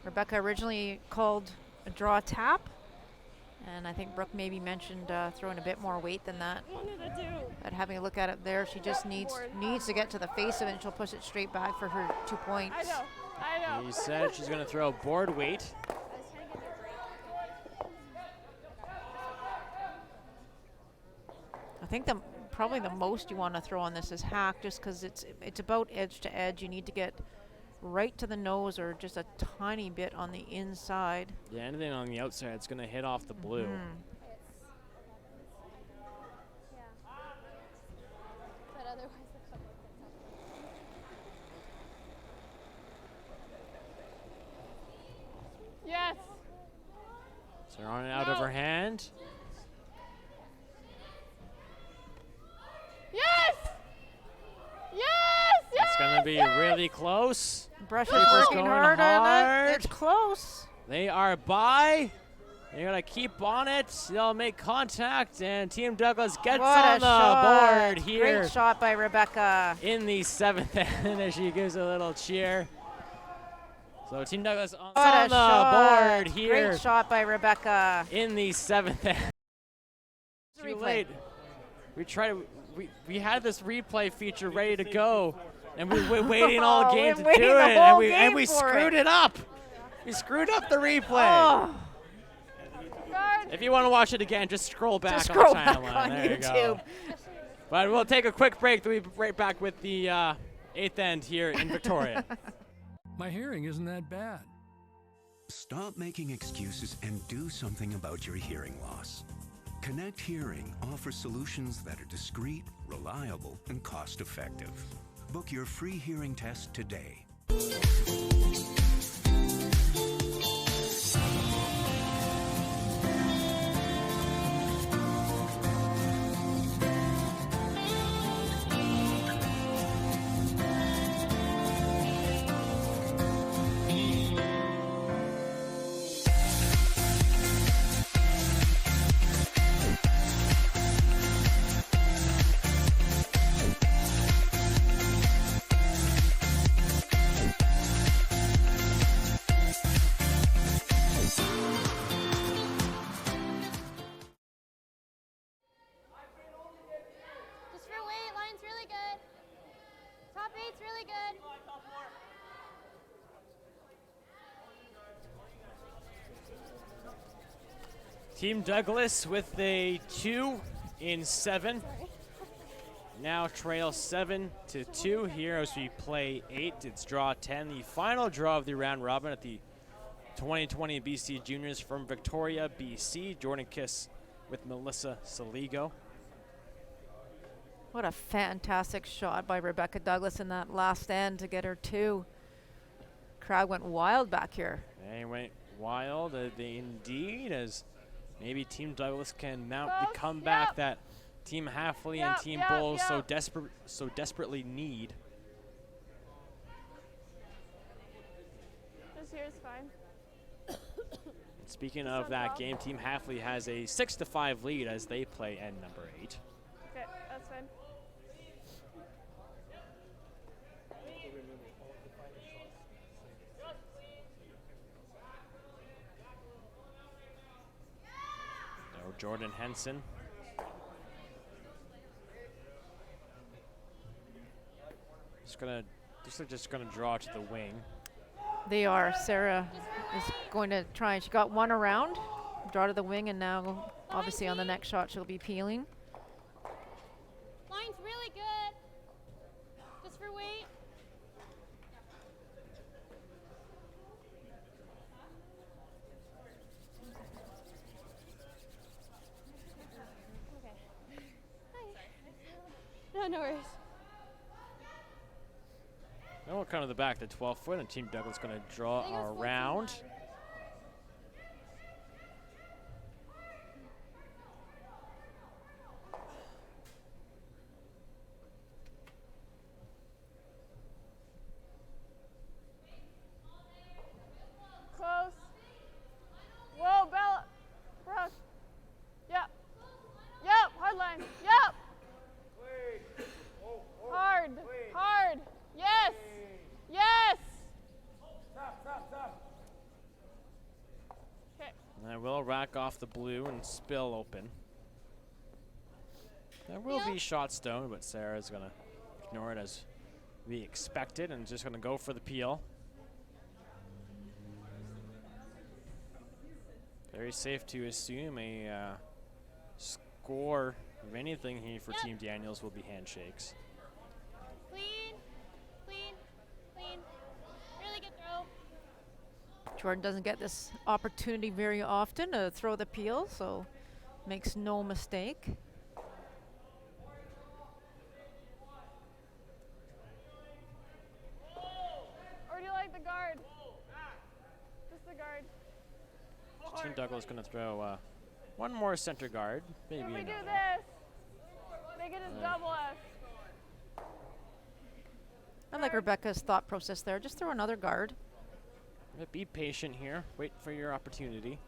Rebecca originally called a draw tap, and I think Brooke maybe mentioned throwing a bit more weight than that. What did I do? But having a look at it there, she just needs to get to the face of it, and she'll push it straight back for her 2 points. I know. He said she's going to throw board weight. I think probably the most you want to throw on this is hack, just because it's about edge to edge. You need to get right to the nose or just a tiny bit on the inside. Yeah, anything on the outside, it's going to hit off the blue. But otherwise, yes. So on it out of her hand. Yes! Yes! Yes! It's going to be really close. Brush is Keeper's working going hard on hard. it. It's close. They are by. They're going to keep on it. They'll make contact, and Team Douglas gets What on a the shot. board here. Great shot by Rebecca. In the 7th end as she gives a little cheer. So Team Douglas on What a the shot. board here. Great shot by Rebecca. In the 7th end. Too Replay. late. We had this replay feature ready to go, and we were waiting all game to do waiting the it, whole and game we for screwed it up. We screwed up the replay. Oh. If you want to watch it again, just scroll back Just on scroll the back timeline. on There you go. YouTube. But we'll take a quick break. We'll be right back with the 8th end here in Victoria. My hearing isn't that bad. Stop making excuses and do something about your hearing loss. Connect Hearing offers solutions that are discreet, reliable, and cost-effective. Book your free hearing test today. Team Douglas with a 2 in 7. Now trail 7-2 here as we play 8. It's draw 10, the final draw of the round robin at the 2020 BC Juniors from Victoria, BC. Jordan Kiss with Melissa Saligo. What a fantastic shot by Rebecca Douglas in that last end to get her 2. Crowd went wild back here. They went wild, they indeed, as maybe Team Douglas can mount the comeback that Team Halfley and Team Bulls so desperately need. This here is fine. Speaking of that game, Team Halfley has a 6-5 lead as they play end number 8. Okay, that's fine. No Jordan Henson. They're just gonna draw to the wing. They are. Sarah is going to try. She got one around, draw to the wing, and now obviously on the next shot she'll be peeling. Line's really good. Just for weight. Okay. Hi. No worries. Now we'll come to the back, the 12-foot, and Team Douglas going to draw around. Close. Whoa, Bella. Brooke. Yep. Yep, hard line. Yep. Hard. Hard. Yes. Yes. Okay. And I will rack off the blue and spill open. There will be shot stone, but Sarah's going to ignore it as we expected and just going to go for the peel. Very safe to assume a score of anything here for Team Daniels will be handshakes. Clean. Clean. Clean. Really good throw. Jordan doesn't get this opportunity very often to throw the peel, so makes no mistake. Or do you like the guard? Just the guard. Team Douglas going to throw one more center guard, maybe Can we another. do this? Make it as double S. I like Rebecca's thought process there. Just throw another guard. Be patient here. Wait for your opportunity.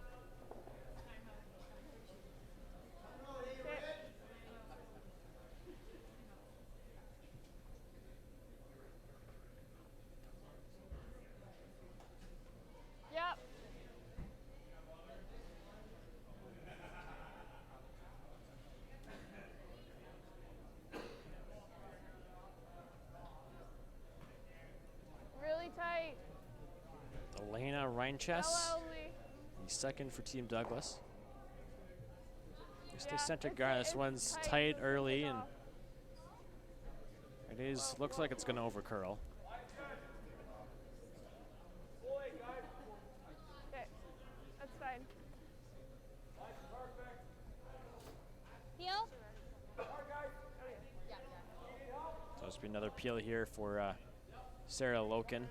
Yep. Really tight. Elena Reinchess, Bella only. the second for Team Douglas. Just Yeah, a center it's guard. a- This it's one's tight. tight early, and Good it is looks like it's going to overcurl. Okay, that's fine. Heel. So it's be another peel here for Sarah Loken.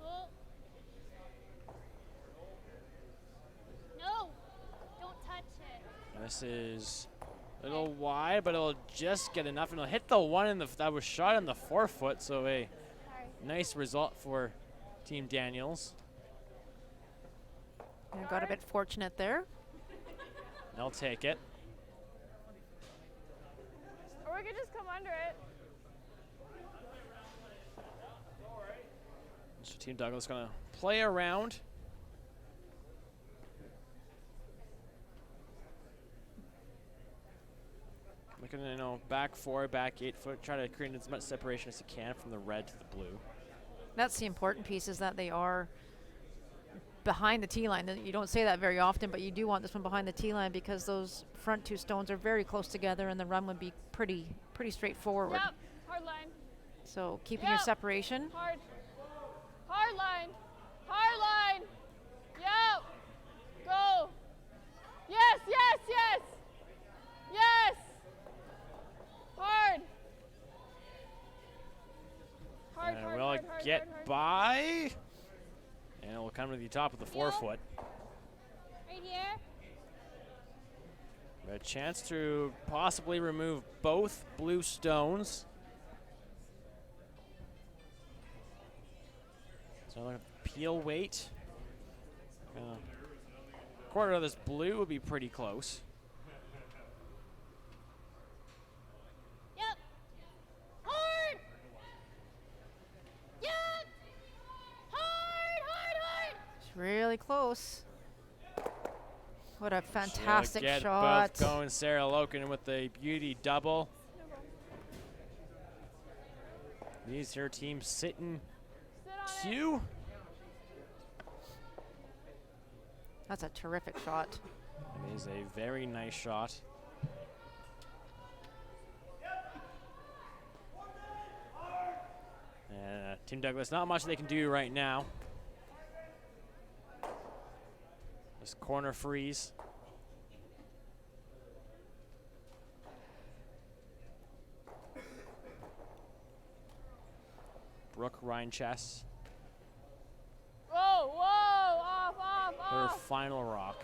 Oh. No. Don't touch it. And this is a little wide, but it'll just get enough, and it'll hit the one in the that was shot in the 4-foot. So a nice result for Team Daniels. Yeah, got a bit fortunate there. They'll take it. Or we could just come under it. So Team Douglas going to play around. Looking, you know, back 4, back 8 foot, try to create as much separation as you can from the red to the blue. That's the important piece, is that they are behind the tee line. You don't say that very often, but you do want this one behind the tee line because those front 2 stones are very close together, and the run would be pretty straightforward. Yep, hard line. So keeping your separation. Hard. Hard line. Hard line. Yep. Go. Yes, yes, yes. Yes. Hard. Hard, And hard, will hard, it hard, get hard, hard. by? And it will come to the top of the 4 foot. Right here. A chance to possibly remove both blue stones. So look at peel weight. Quarter of this blue would be pretty close. Yep. Hard. Yep. Hard, hard, hard. It's really close. What a She'll fantastic get shot. both going. Sarah Loken with a beauty double. These her team sitting 2. That's a terrific shot. It is a very nice shot. And Team Douglas, not much they can do right now. This corner freeze. Brooke Reinchess, Whoa, whoa, off, her off. final rock.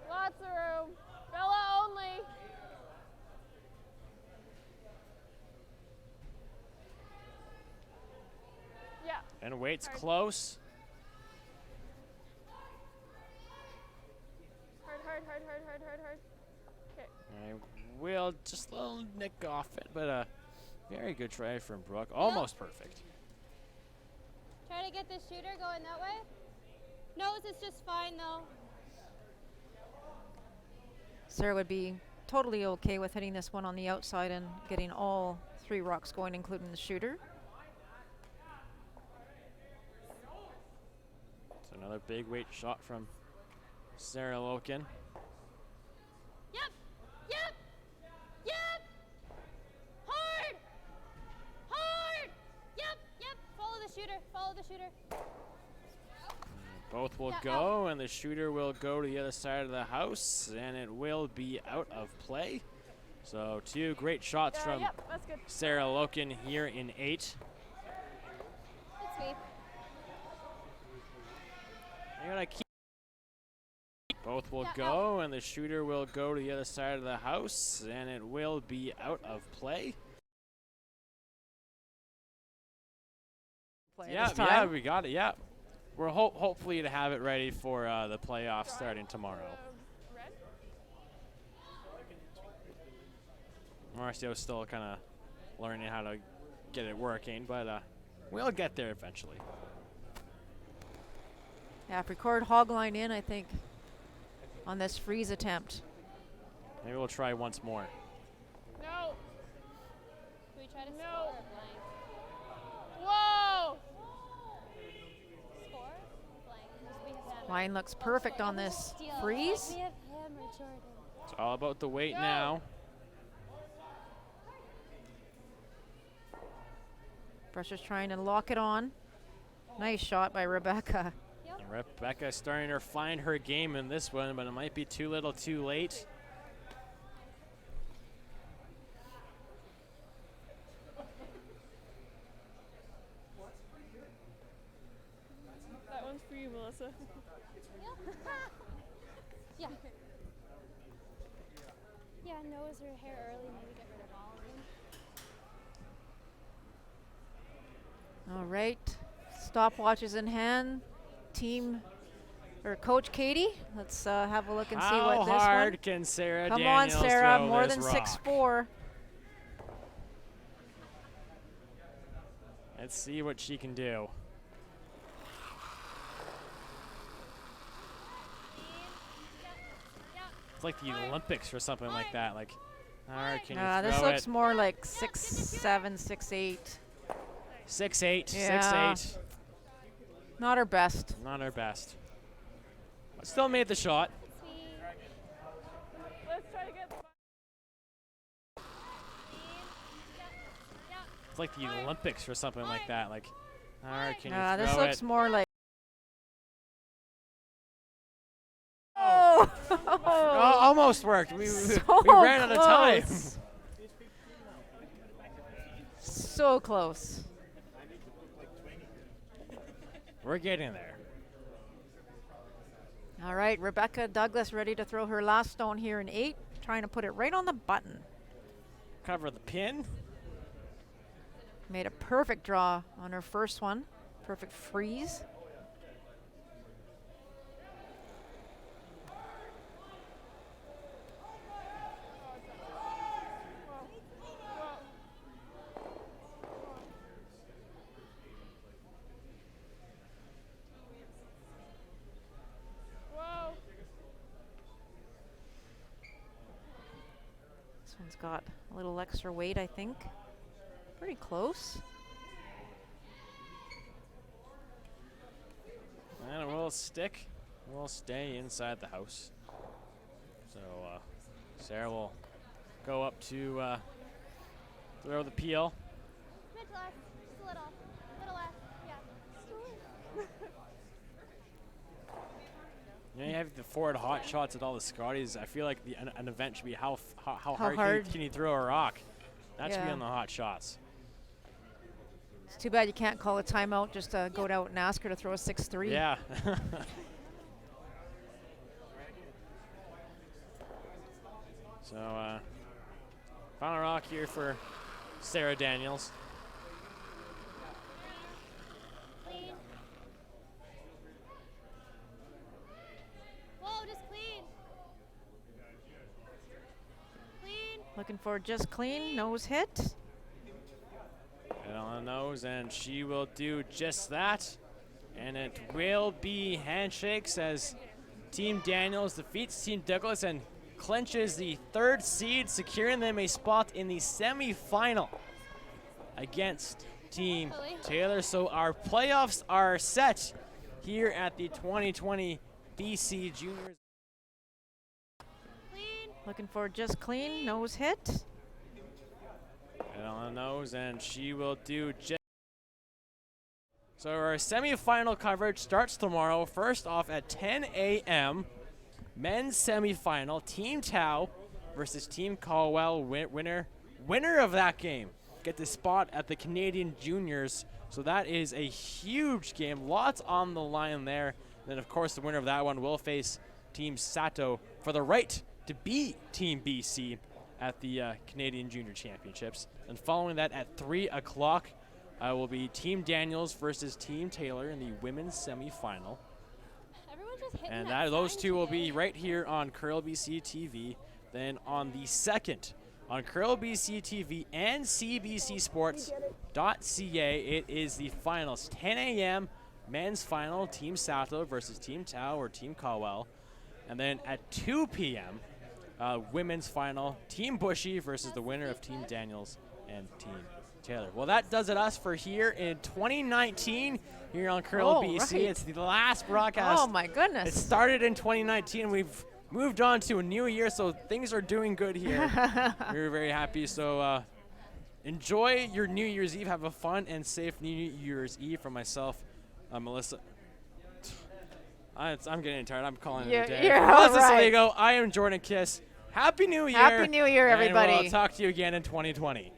Lots of room. Bella only. Yeah. And Waite's close. Hard, hard, hard, hard, hard, hard, hard. Okay. I will just a little nick off it, but a very good try from Brooke. Almost perfect. Try to get the shooter going that way. Nose is just fine though. Sarah would be totally okay with hitting this one on the outside and getting all 3 rocks going, including the shooter. So another big weight shot from Sarah Loken. Yep. Yep. Yep. Hard. Hard. Yep. Yep. Follow the shooter. Follow the shooter. Both will Yeah, go, and the shooter will go to the other side of the house, and it will be out of play. So 2 great shots from That's good. Sarah Loken here in 8. Good sweep. You're gonna keep. Both will go, and the shooter will go to the other side of the house, and it will be out of play. Yeah, we got it. Yeah, we're hopefully to have it ready for the playoffs starting tomorrow. Red? Marcio's still kind of learning how to get it working, but we'll get there eventually. Yeah, if record hog line in, I think, on this freeze attempt. Maybe we'll try once more. No. Can we try to score No. or blank? Whoa. Score? Blank. 'Cause we have hammer. Line looks perfect on We'll this steal. freeze. We have hammer, Jordan. It's all about the weight now. Brusher's trying to lock it on. Nice shot by Rebecca. And Rebecca starting to find her game in this one, but it might be too little too late. That one's for you, Melissa. Yeah. Yeah, nose her hair early, maybe get rid of all of them. All right, stopwatches in hand. Team or Coach Katie, let's have a look and see what this one. How hard can Sarah Come Daniels on, Sarah, throw more this than rock? 6'4". Let's see what she can do. It's like the Olympics or something like that. Like All right, can you this throw looks it? more like 6'7", 6'8". 6'8", Yeah. 6'8". Not her best. Not our best. But still made the shot. Let's try to get. It's like the Olympics or something like that. Like, all right, can you throw This looks it? more like. Oh! Oh, almost worked. We So ran out of time. close. So close. We're getting there. All right, Rebecca Douglas ready to throw her last stone here in 8, trying to put it right on the button. Cover the pin. Made a perfect draw on her first one. Perfect freeze. This one's got a little extra weight, I think. Pretty close. And it will stick. It will stay inside the house. So Sarah will go up to throw the peel. Mid to left, just a little. Little left, yeah. You know, you have the forward hot shots at all the Scotties. I feel like an event should be how hard can you throw a rock? That should be Yeah. on the hot shots. It's too bad you can't call a timeout just to go out and ask her to throw a 6'3". Yeah. So, final rock here for Sarah Daniels. Clean. Whoa, just clean. Clean. Looking for just clean, nose hit. Hit on the nose, and she will do just that. And it will be handshakes as Team Daniels defeats Team Douglas and clinches the 3rd seed, securing them a spot in the semifinal against Team Taylor. So our playoffs are set here at the 2020 BC Juniors. Looking for just clean, nose hit. Hit on the nose, and she will do just. So our semifinal coverage starts tomorrow. First off at 10 a.m. Men's semifinal, Team Tau versus Team Caldwell. Winner of that game get the spot at the Canadian Juniors. So that is a huge game. Lots on the line there. Then of course the winner of that one will face Team Sato for the right to beat Team BC at the Canadian Junior Championships. And following that at 3 o'clock will be Team Daniels versus Team Taylor in the women's semifinal. And those two will be right here on Curl BC TV. Then on the 2nd, on Curl BC TV and CBCSports.ca, it is the finals. 10 a.m. men's final, Team Sato versus Team Tau or Team Caldwell. And then at 2 p.m., women's final, Team Bushy versus the winner of Team Daniels and Team Taylor. Well, that does it us for here in 2019 here on Curl BC. Right. It's the last broadcast. Oh my goodness. It started in 2019. We've moved on to a new year, so things are doing good here. We're very happy. So enjoy your New Year's Eve. Have a fun and safe New Year's Eve from myself, Melissa. I'm getting tired. I'm calling it a day. You're Melissa all right. Saligo, I am Jordan Kiss. Happy New Year. Happy New Year, everybody. And we'll talk to you again in 2020.